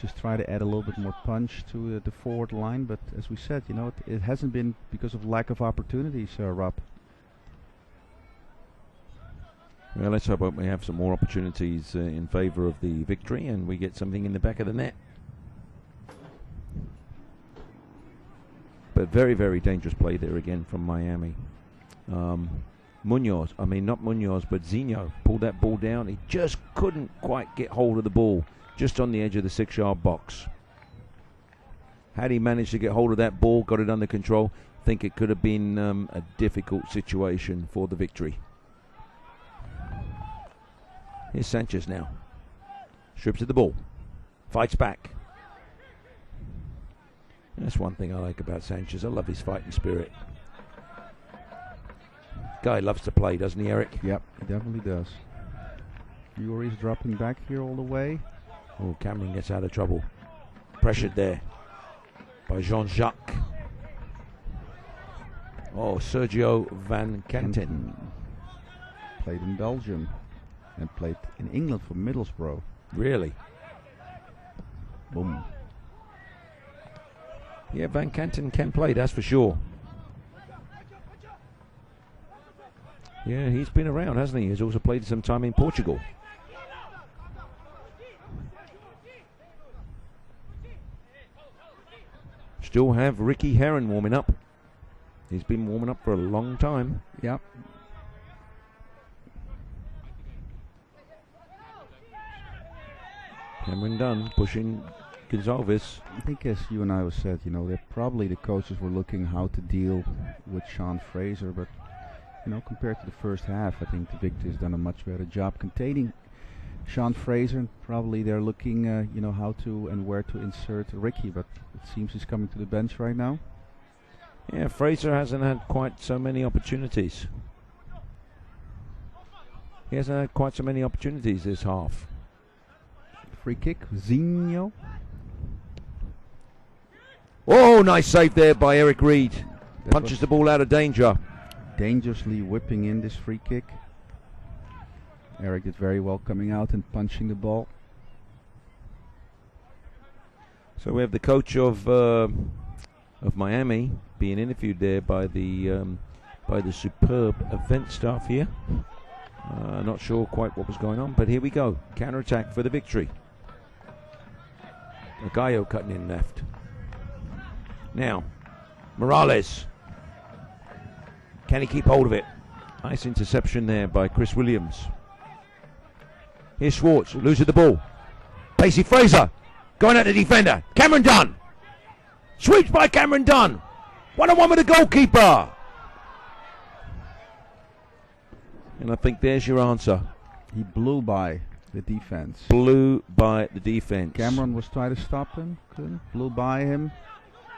Just try to add a little bit more punch to the forward line, but as we said, it hasn't been because of lack of opportunities, Rob. Well, let's hope we have some more opportunities in favour of the Victory and we get something in the back of the net. But very, very dangerous play there again from Miami. Not Munoz, but Zinho pulled that ball down. He just couldn't quite get hold of the ball, just on the edge of the 6-yard box. Had he managed to get hold of that ball, got it under control, I think it could have been a difficult situation for the Victory. Here's Sanchez now. Strips at the ball. Fights back. That's one thing I like about Sanchez. I love his fighting spirit. Guy loves to play, doesn't he, Eric? Yep, he definitely does. Yuri's dropping back here all the way. Oh, Cameron gets out of trouble. Pressured there by Jean-Jacques. Oh, Sergio Van Canten. Played in Belgium and played in England for Middlesbrough. Really? Boom. Yeah, Van Canten can play, that's for sure. Yeah, he's been around, hasn't he? He's also played some time in Portugal. Still have Ricky Heron warming up. He's been warming up for a long time. Yep. Cameron Dunn pushing Gonzalez. I think as you and I have said, that probably the coaches were looking how to deal with Sean Fraser, but compared to the first half, I think the Victory has done a much better job containing Sean Fraser. Probably they're looking, how to and where to insert Ricky, but it seems he's coming to the bench right now. Yeah, Fraser hasn't had quite so many opportunities. He hasn't had quite so many opportunities this half. Free kick, Zinho. Oh, nice save there by Eric Reed. Punches the ball out of danger. Dangerously whipping in this free kick. Eric did very well coming out and punching the ball. So we have the coach of Miami being interviewed there by the superb event staff here. Not sure quite what was going on, but here we go. Counter attack for the Victory. Gallo cutting in left. Now, Morales. Can he keep hold of it? Nice interception there by Chris Williams. Here's Schwartz, loses the ball. Pacey Fraser, going at the defender. Cameron Dunn. Sweeps by Cameron Dunn. 1-on-1 with the goalkeeper. And I think there's your answer. He blew by the defense. Blew by the defense. Cameron was trying to stop him. Couldn't. Blew by him.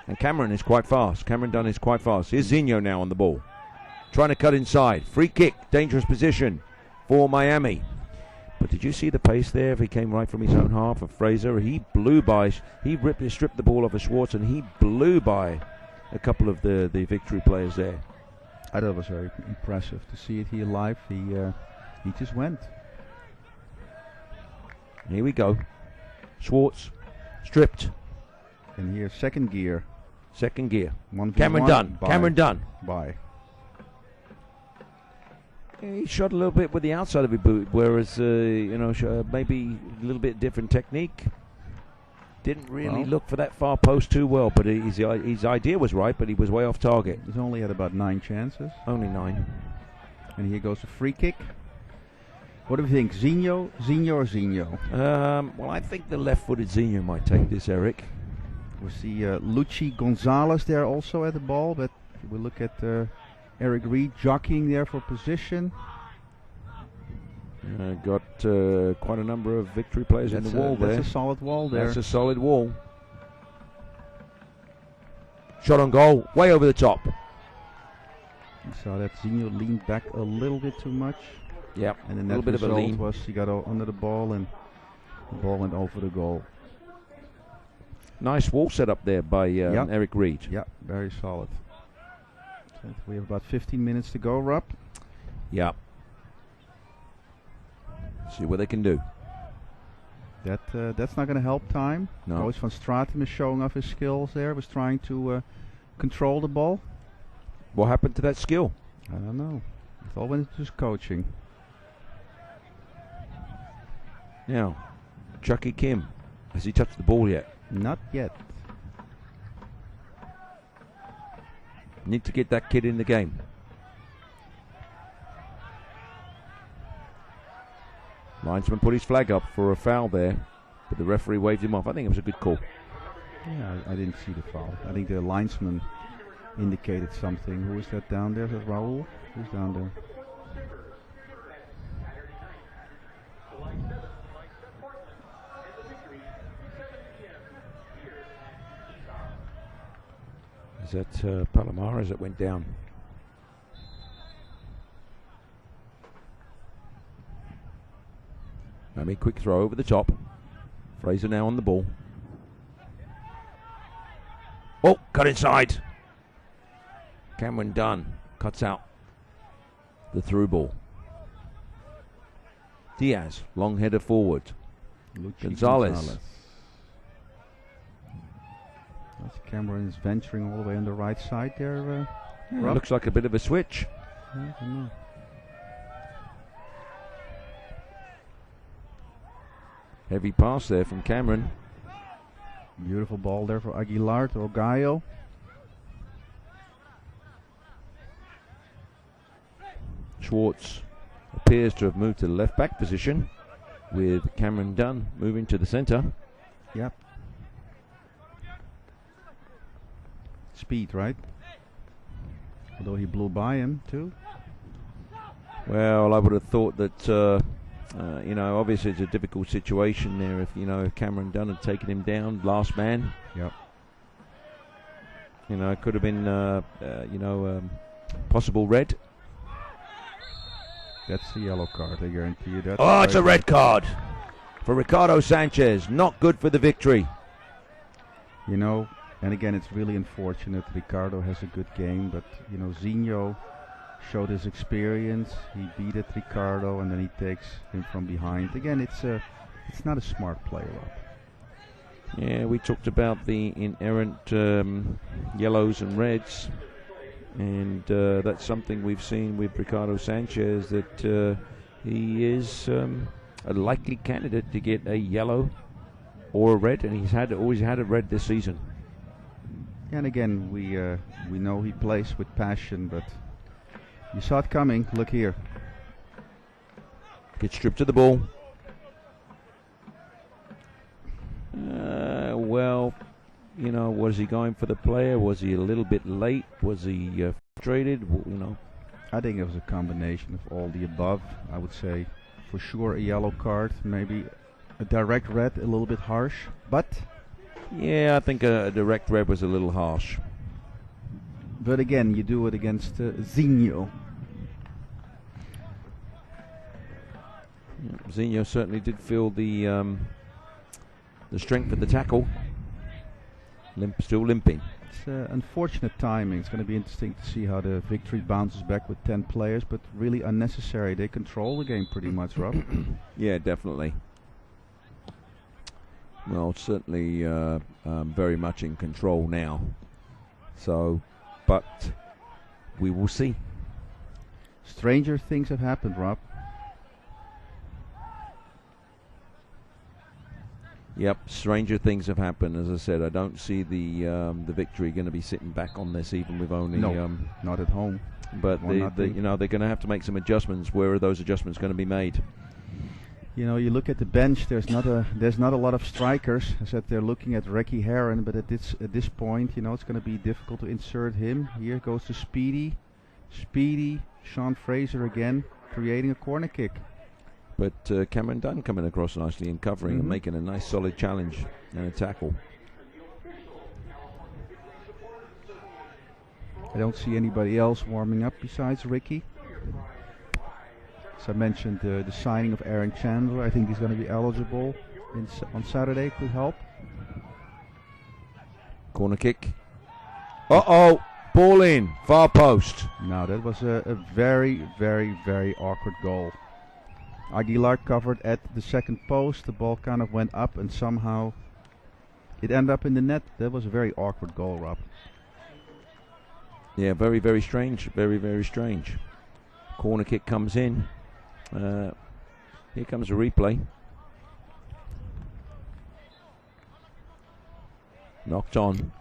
And Cameron is quite fast. Cameron Dunn is quite fast. Here's Zinho now on the ball. Trying to cut inside. Free kick. Dangerous position for Miami. But did you see the pace there? If he came right from his own half of Fraser, he blew by. He stripped the ball off of Schwartz and he blew by a couple of the Victory players there. I thought it was very impressive to see it here live. He just went. Here we go. Schwartz stripped. And here second gear. Second gear. 1v1. Cameron Dunn. Bye. Cameron Dunn. Bye. Yeah, he shot a little bit with the outside of his boot, whereas maybe a little bit different technique. Didn't really look for that far post too well, but his idea was right, but he was way off target. He's only had about 9 chances. Only 9. And here goes a free kick. What do we think? Zinho or Zinho? Well, I think the left-footed Zinho might take this, Eric. We see Lucci Gonzalez there also at the ball, but we look at Eric Reed jockeying there for position. Got quite a number of victory players in the wall there. That's a solid wall there. That's a solid wall. Shot on goal, way over the top. You saw that Zinho leaned back a little bit too much. Yep, and then a little bit of a lean. Was he got under the ball and the ball went over the goal. Nice wall set up there by Eric Reed. Yeah, very solid. So we have about 15 minutes to go, Rob. Yeah. See what they can do. That's not going to help time. No. Coach van Stratum is showing off his skills there. Was trying to control the ball. What happened to that skill? I don't know. It all went into his coaching. Now, Chucky Kim. Has he touched the ball yet? Not yet. Need to get that kid in the game. Linesman put his flag up for a foul there, but the referee waved him off. I think it was a good call. Yeah, I didn't see the foul. I think the linesman indicated something. Who is that down there? Is that Raul? Who's down there? Is that Palomares that went down? Mamie, quick throw over the top. Fraser now on the ball. Oh, cut inside. Cameron Dunn cuts out the through ball. Diaz, long header forward. Gonzalez. Cameron is venturing all the way on the right side there. Looks like a bit of a switch. I don't know. Heavy pass there from Cameron. Beautiful ball there for Aguilar to Ogayo. Schwartz appears to have moved to the left back position with Cameron Dunn moving to the centre. Yep. Speed, right? Although he blew by him too. Well, I would have thought that obviously it's a difficult situation there. If Cameron Dunn had taken him down, last man. Yep. It could have been possible red. That's a yellow card, I guarantee you that. Oh, it's a red card for Ricardo Sanchez. Not good for the victory. And again, it's really unfortunate. Ricardo has a good game, but Zinho showed his experience. He beat it Ricardo, and then he takes him from behind. Again, it's not a smart play, Rob. Yeah, we talked about the inerrant yellows and reds, and that's something we've seen with Ricardo Sanchez, that he is a likely candidate to get a yellow or a red, and he's always had a red this season. And again, we know he plays with passion, but you saw it coming. Look here. Gets stripped of the ball. Was he going for the player? Was he a little bit late? Was he frustrated? I think it was a combination of all the above. I would say for sure a yellow card, maybe a direct red, a little bit harsh, but... Yeah, I think a direct red was a little harsh. But again, you do it against Zinho. Yeah, Zinho certainly did feel the strength of the tackle. Still limping. It's unfortunate timing. It's going to be interesting to see how the victory bounces back with 10 players, but really unnecessary. They control the game pretty much, Rob. Yeah, definitely. Well, certainly very much in control now. So, but we will see. Stranger things have happened, Rob. Yep, stranger things have happened. As I said, I don't see the Victory going to be sitting back on this, even with only not at home. But they're going to have to make some adjustments. Where are those adjustments going to be made? You know, you look at the bench. There's not a lot of strikers. I said they're looking at Ricky Heron, but at this point, you know, it's going to be difficult to insert him. Here goes to Speedy, Sean Fraser again, creating a corner kick. But Cameron Dunn coming across nicely and covering and making a nice solid challenge and a tackle. I don't see anybody else warming up besides Ricky. As I mentioned, the signing of Aaron Chandler, I think he's going to be eligible on Saturday. Could help. Corner kick. Uh-oh! Ball in. Far post. No, that was a very, very, very awkward goal. Aguilar covered at the second post. The ball kind of went up and somehow it ended up in the net. That was a very awkward goal, Rob. Yeah, very, very strange. Very, very strange. Corner kick comes in. Here comes a replay. Knocked on.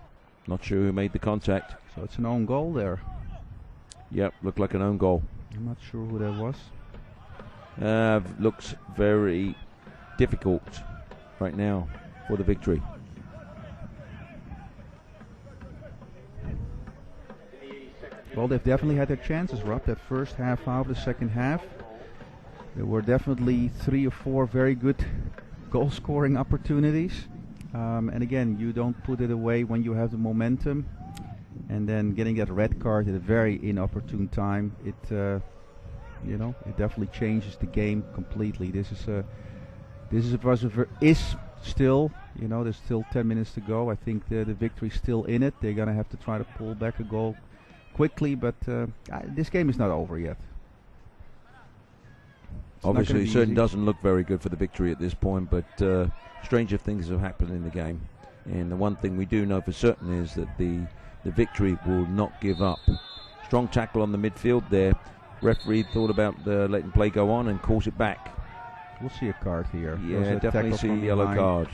Not sure who made the contact. So it's an own goal there. Yep, looked like an own goal. I'm not sure who that was. Looks very difficult right now for the Victory. Well, they've definitely had their chances, Rob. That first half out of the second half, there were definitely 3 or 4 very good goal-scoring opportunities. And again, you don't put it away when you have the momentum. And then getting that red card at a very inopportune time, it definitely changes the game completely. This is still, you know, there's still 10 minutes to go. I think the Victory's still in it. They're gonna have to try to pull back a goal quickly, but this game is not over yet. Obviously, it certainly doesn't look very good for the Victory at this point, but stranger things have happened in the game. And the one thing we do know for certain is that the Victory will not give up. Strong tackle on the midfield there. Referee thought about letting play go on and calls it back. We'll see a card here. Yeah, definitely see a yellow card.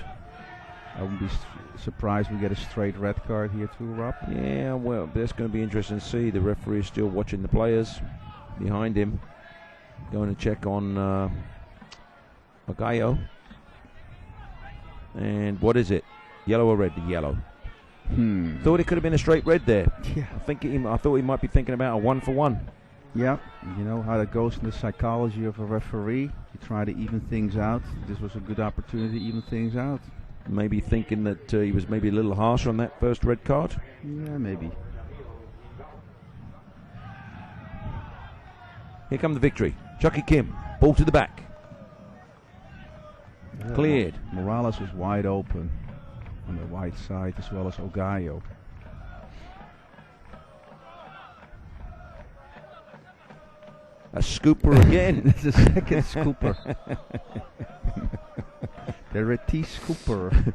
I wouldn't be surprised we get a straight red card here too, Rob. Yeah, well, that's going to be interesting to see. The referee is still watching the players behind him. Going to check on Magayo. And what is it? Yellow or red? Yellow. Thought it could have been a straight red there. Yeah. I thought he might be thinking about a 1-for-1. Yeah, you know how that goes in the psychology of a referee. You try to even things out. This was a good opportunity to even things out. Maybe thinking that he was maybe a little harsher on that first red card. Yeah, maybe. Here come the Victory. Chucky Kim, ball to the back. Yeah, Cleared. Morales was wide open on the right side as well as Ogayo. A scooper again. It's the second scooper. The Retis scooper.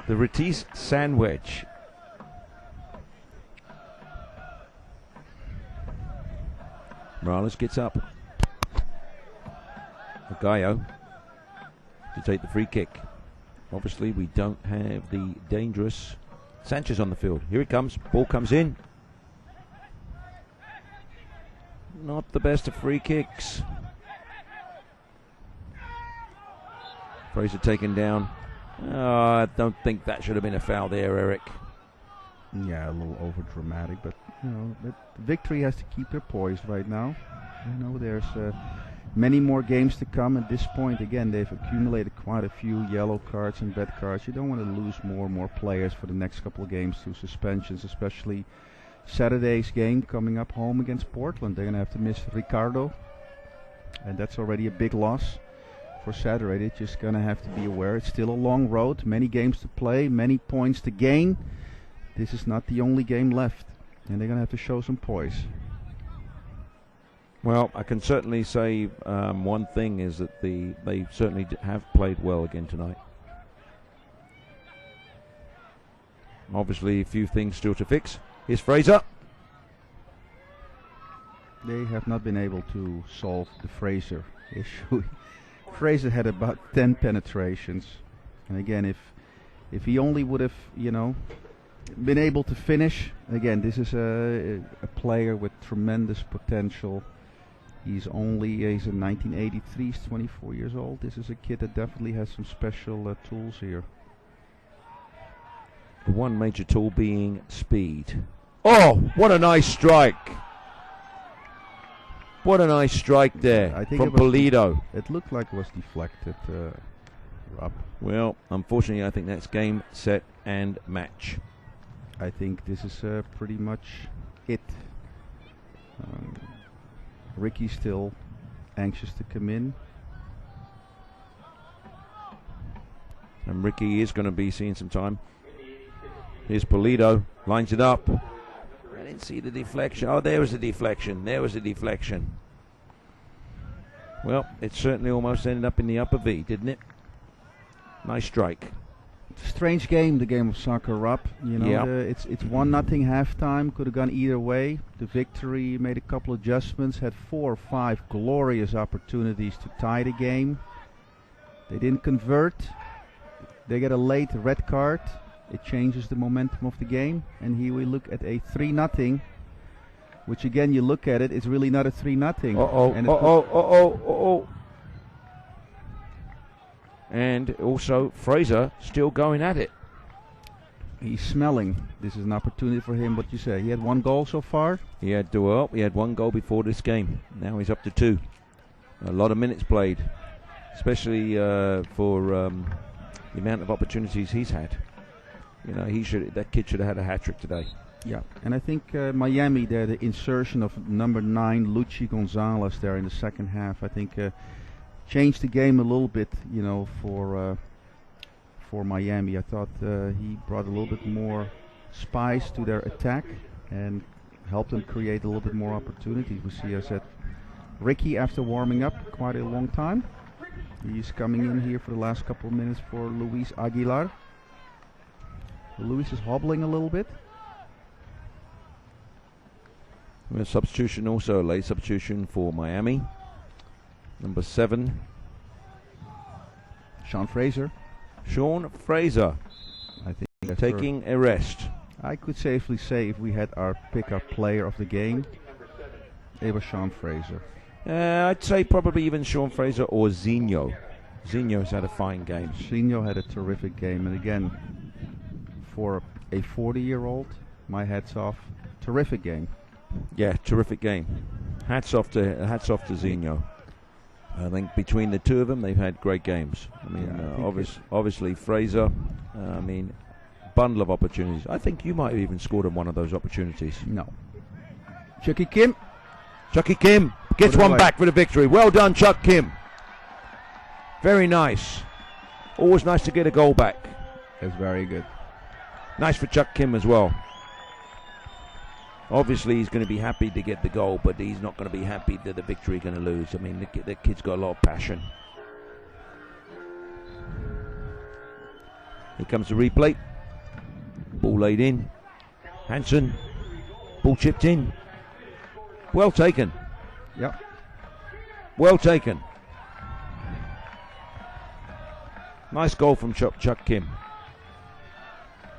The Retis sandwich. Morales gets up. Ogayo to take the free kick. Obviously, we don't have the dangerous Sanchez on the field. Here it comes. Ball comes in. Not the best of free kicks. Fraser taken down. I don't think that should have been a foul there, Eric. Yeah, a little over dramatic, but you know, the Victory has to keep their poise right now. You know, there's many more games to come. At this point, again, they've accumulated quite a few yellow cards and red cards. You don't want to lose more and more players for the next couple of games to suspensions, especially Saturday's game coming up home against Portland. They're going to have to miss Ricardo, and that's already a big loss for Saturday. They're just going to have to be aware. It's still a long road, many games to play, many points to gain. This is not the only game left, and they're going to have to show some poise. Well, I can certainly say one thing is that they certainly have played well again tonight. Obviously, a few things still to fix. Here's Fraser. They have not been able to solve the Fraser issue. Fraser had about 10 penetrations. And again, if he only would have, been able to finish. Again, this is a player with tremendous potential. He's in 1983, he's 24 years old. This is a kid that definitely has some special tools here. The one major tool being speed. Oh, what a nice strike. What a nice strike there from Pulido. It looked like it was deflected, Rob. Well, unfortunately, I think that's game, set, and match. I think this is pretty much it. Ricky's still anxious to come in. And Ricky is going to be seeing some time. Here's Pulido, lines it up. I didn't see the deflection. Oh, there was the deflection. There was the deflection. Well, it certainly almost ended up in the upper V, didn't it? Nice strike. Strange game, the game of soccer, Rob. It's 1-0 halftime. Could have gone either way. The Victory made a couple adjustments, had 4 or 5 glorious opportunities to tie the game. They didn't convert. They get a late red card. It changes the momentum of the game, and here we look at a 3-0, which again, you look at it, it's really not a 3-0. And also Fraser still going at it. He's smelling. This is an opportunity for him. What you say? He had 1 goal so far. He had 1 goal before this game. Now he's up to 2. A lot of minutes played, especially for the amount of opportunities he's had. That kid should have had a hat-trick today. Yeah, and I think Miami there, the insertion of number 9 Luchi Gonzalez there in the second half, I think changed the game a little bit, for Miami. I thought he brought a little bit more spice to their attack and helped them create a little bit more opportunities. We see, I said, Ricky after warming up quite a long time. He's coming in here for the last couple of minutes for Luis Aguilar. Luis is hobbling a little bit. A substitution also, a late substitution for Miami. Number 7. Sean Fraser. I think taking a rest. I could safely say if we had our pickup player of the game, it was Sean Fraser. I'd say probably even Sean Fraser or Zinho. Zinho's had a fine game. Zinho had a terrific game, and again, for a 40-year-old, my hats off. Terrific game. Yeah, terrific game. Hats off to Zinho. I think between the two of them, they've had great games. I mean, obviously Fraser. Bundle of opportunities. I think you might have even scored on one of those opportunities. No. Chucky Kim gets one back for the victory. Well done, Chuck Kim. Very nice. Always nice to get a goal back. That's very good. Nice for Chuck Kim as well. Obviously, he's going to be happy to get the goal, but he's not going to be happy that the Victory are going to lose. I mean, the kid's got a lot of passion. Here comes the replay. Ball laid in. Hansen. Ball chipped in. Well taken. Yep. Well taken. Nice goal from Chuck Kim.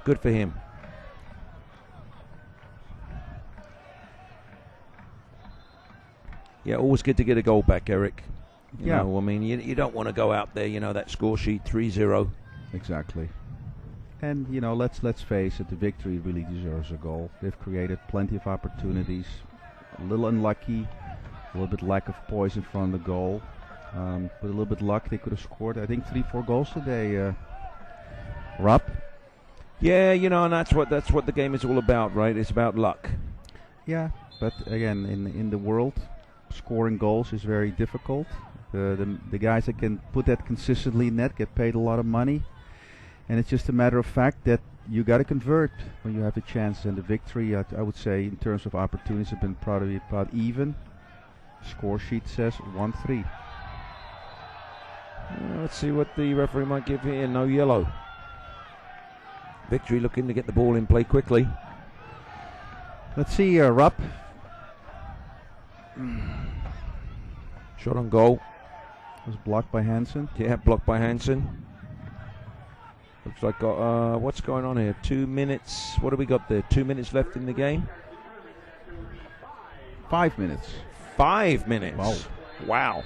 Good for him. Yeah, always good to get a goal back, Eric. You know, I mean, you don't want to go out there, that score sheet 3-0. Exactly. And, let's face it, the Victory really deserves a goal. They've created plenty of opportunities. A little unlucky, a little bit lack of poise in front of the goal. With a little bit luck, they could have scored, I think, 3-4 goals today. Rob? Yeah, and that's what the game is all about, right? It's about luck. Yeah, but again, in the world, scoring goals is very difficult. The guys that can put that consistently in net get paid a lot of money, and it's just a matter of fact that you got to convert when you have the chance. And the Victory, I would say, in terms of opportunities, have been probably about even. Score sheet says 1-3. Let's see what the referee might give here. No yellow. Victory looking to get the ball in play quickly. Let's see, Rupp. Shot on goal. Was blocked by Hansen. Yeah, blocked by Hansen. Looks like what's going on here? 2 minutes. What do we got there? 2 minutes left in the game. 5 minutes. 5 minutes. Wow. Wow.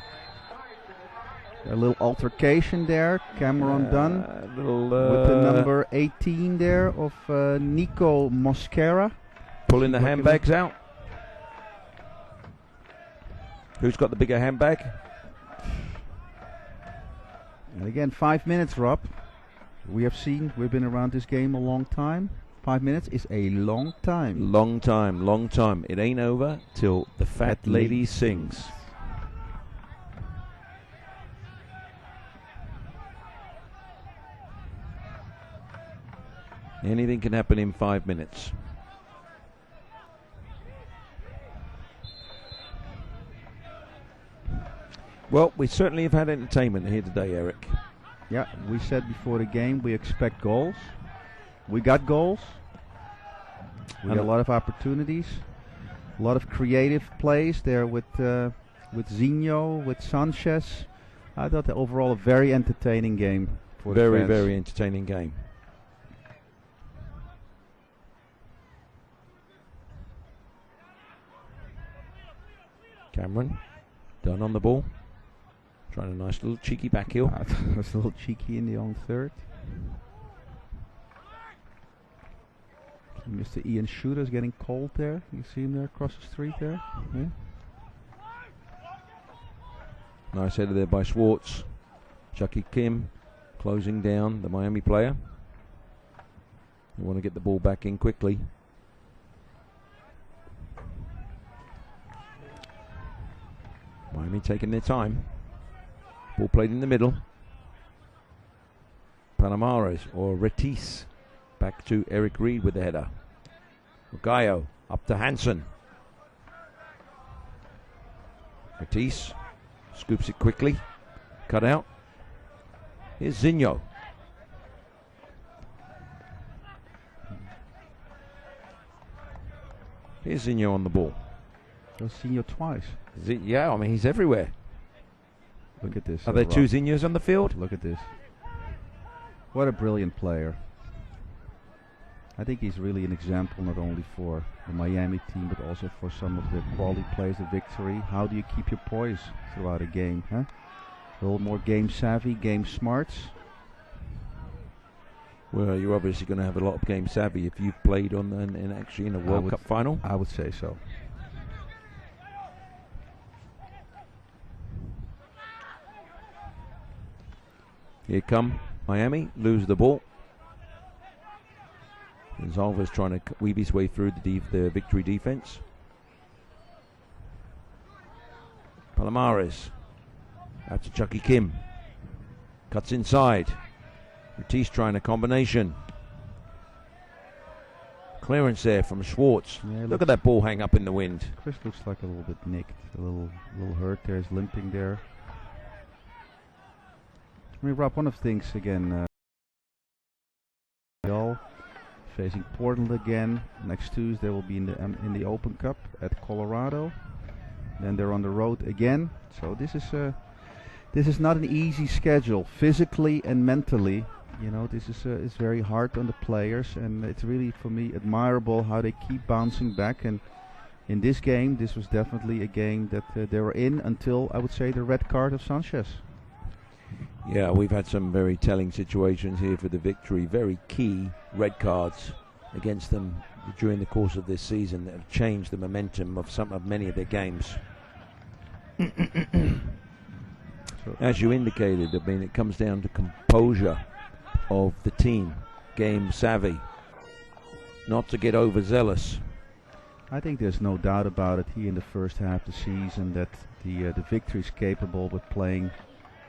A little altercation there. Cameron Dunn with the number 18 there of Nico Mosquera. Pulling the handbags out. Who's got the bigger handbag? And again, 5 minutes, Rob. We've been around this game a long time. 5 minutes is a long time. Long time, long time. It ain't over till the fat lady sings. Anything can happen in 5 minutes. Well, we certainly have had entertainment here today, Eric. Yeah, we said before the game we expect goals. We got goals. We got a lot of opportunities. A lot of creative plays there with Zinho, with Sanchez. I thought that overall a very entertaining game for the fans. Very entertaining game. Cameron, Dunn on the ball. Trying a nice little cheeky back heel. That was a little cheeky in the own third. Mr. Ian Shooter's getting cold there. You see him there across the street there. Yeah. Nice header there by Schwartz. Chucky Kim closing down the Miami player. They want to get the ball back in quickly. Miami taking their time. Ball played in the middle. Palomares or Retis. Back to Eric Reed with the header. Gallo up to Hansen. Retis scoops it quickly. Cut out. Here's Zinho. Here's Zinho on the ball. I've seen you twice. Yeah, I mean, he's everywhere. Look at this. Are there two Zinhos on the field? Look at this. What a brilliant player. I think he's really an example not only for the Miami team, but also for some of the quality players of Victory. How do you keep your poise throughout a game? Huh? A little more game savvy, game smarts. Well, you're obviously going to have a lot of game savvy if you've played on actually in a World Cup final. I would say so. Here come Miami, lose the ball. Gonzalez trying to weave his way through the Victory defense. Palomares out to Chucky Kim. Cuts inside. Matisse trying a combination. Clearance there from Schwartz. Yeah, look at that ball hang up in the wind. Chris looks like a little bit nicked, a little hurt there. He's limping there. I mean, Rob, one of the things again. Facing Portland again. Next Tuesday will be in the Open Cup at Colorado. Then they're on the road again. So this is not an easy schedule, physically and mentally. You know, this is very hard on the players, and it's really for me admirable how they keep bouncing back. And in this game, this was definitely a game that they were in until I would say the red card of Sanchez. Yeah, we've had some very telling situations here for the Victory. Very key red cards against them during the course of this season that have changed the momentum of many of their games. As you indicated, I mean, it comes down to composure of the team, game savvy, not to get overzealous. I think there's no doubt about it here in the first half of the season that the Victory is capable with playing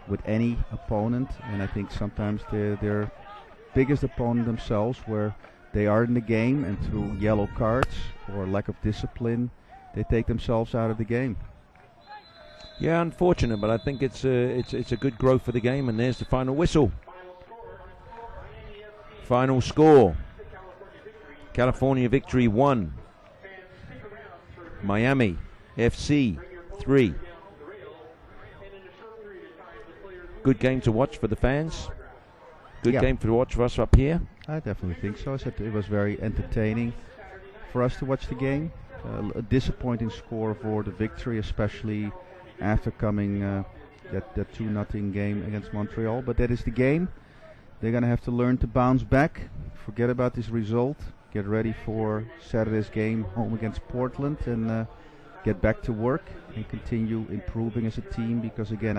with any opponent, and I think sometimes they're their biggest opponent themselves, where they are in the game and through yellow cards or lack of discipline, they take themselves out of the game. Yeah, unfortunate, but I think it's a good growth for the game, and there's the final whistle. Final score: California Victory 1, Miami FC 3. Good game to watch for the fans. Good game to watch for us up here. I definitely think so. I said it was very entertaining for us to watch the game. A disappointing score for the Victory, especially after coming that 2-0 game against Montreal. But that is the game. They're going to have to learn to bounce back. Forget about this result. Get ready for Saturday's game home against Portland and get back to work and continue improving as a team, because again,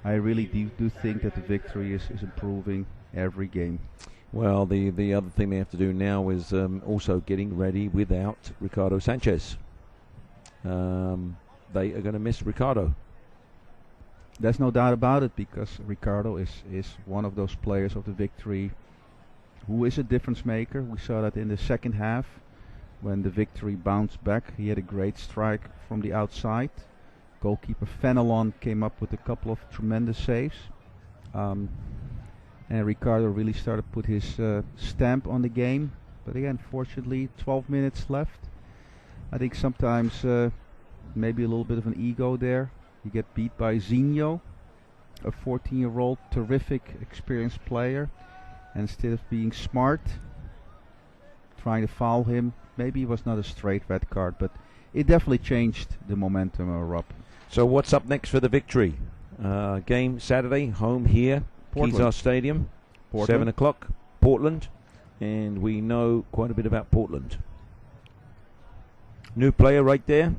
I really do think that the Victory is improving every game. Well, the other thing they have to do now is also getting ready without Ricardo Sanchez. They are going to miss Ricardo. There's no doubt about it, because Ricardo is one of those players of the Victory who is a difference maker. We saw that in the second half when the Victory bounced back. He had a great strike from the outside. Goalkeeper Fenelon came up with a couple of tremendous saves. And Ricardo really started to put his stamp on the game. But again, fortunately, 12 minutes left. I think sometimes maybe a little bit of an ego there. You get beat by Zinho, a 14-year-old, terrific, experienced player. And instead of being smart, trying to foul him, maybe it was not a straight red card, but it definitely changed the momentum, Rob. So what's up next for the Victory? Game Saturday, home here, Kezar Stadium, 7 o'clock, Portland. And we know quite a bit about Portland. New player right there.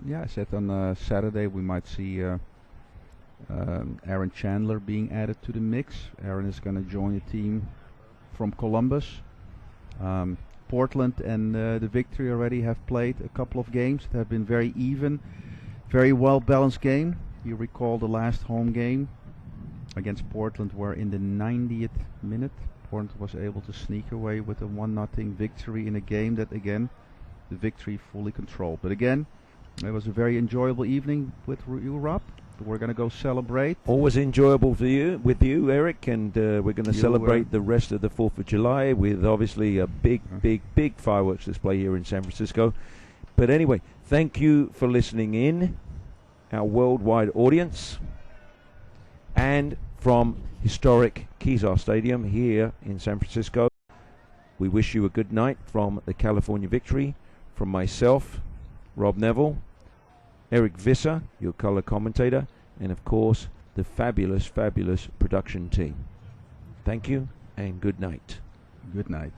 Yeah, I said on Saturday we might see Aaron Chandler being added to the mix. Aaron is going to join the team from Columbus. Portland and the Victory already have played a couple of games that have been very even, very well balanced game. You recall the last home game against Portland, where in the 90th minute Portland was able to sneak away with a 1-0 victory in a game that again the Victory fully controlled. But again, it was a very enjoyable evening with you, Rob. We're going to go celebrate. Always enjoyable with you, Eric, and we're going to celebrate the rest of the 4th of July with obviously a big fireworks display here in San Francisco. But anyway, thank you for listening in, our worldwide audience, and from historic Kezar Stadium here in San Francisco. We wish you a good night from the California Victory, from myself, Rob Neville, Eric Visser, your color commentator, and of course the fabulous production team. Thank you and good night. Good night.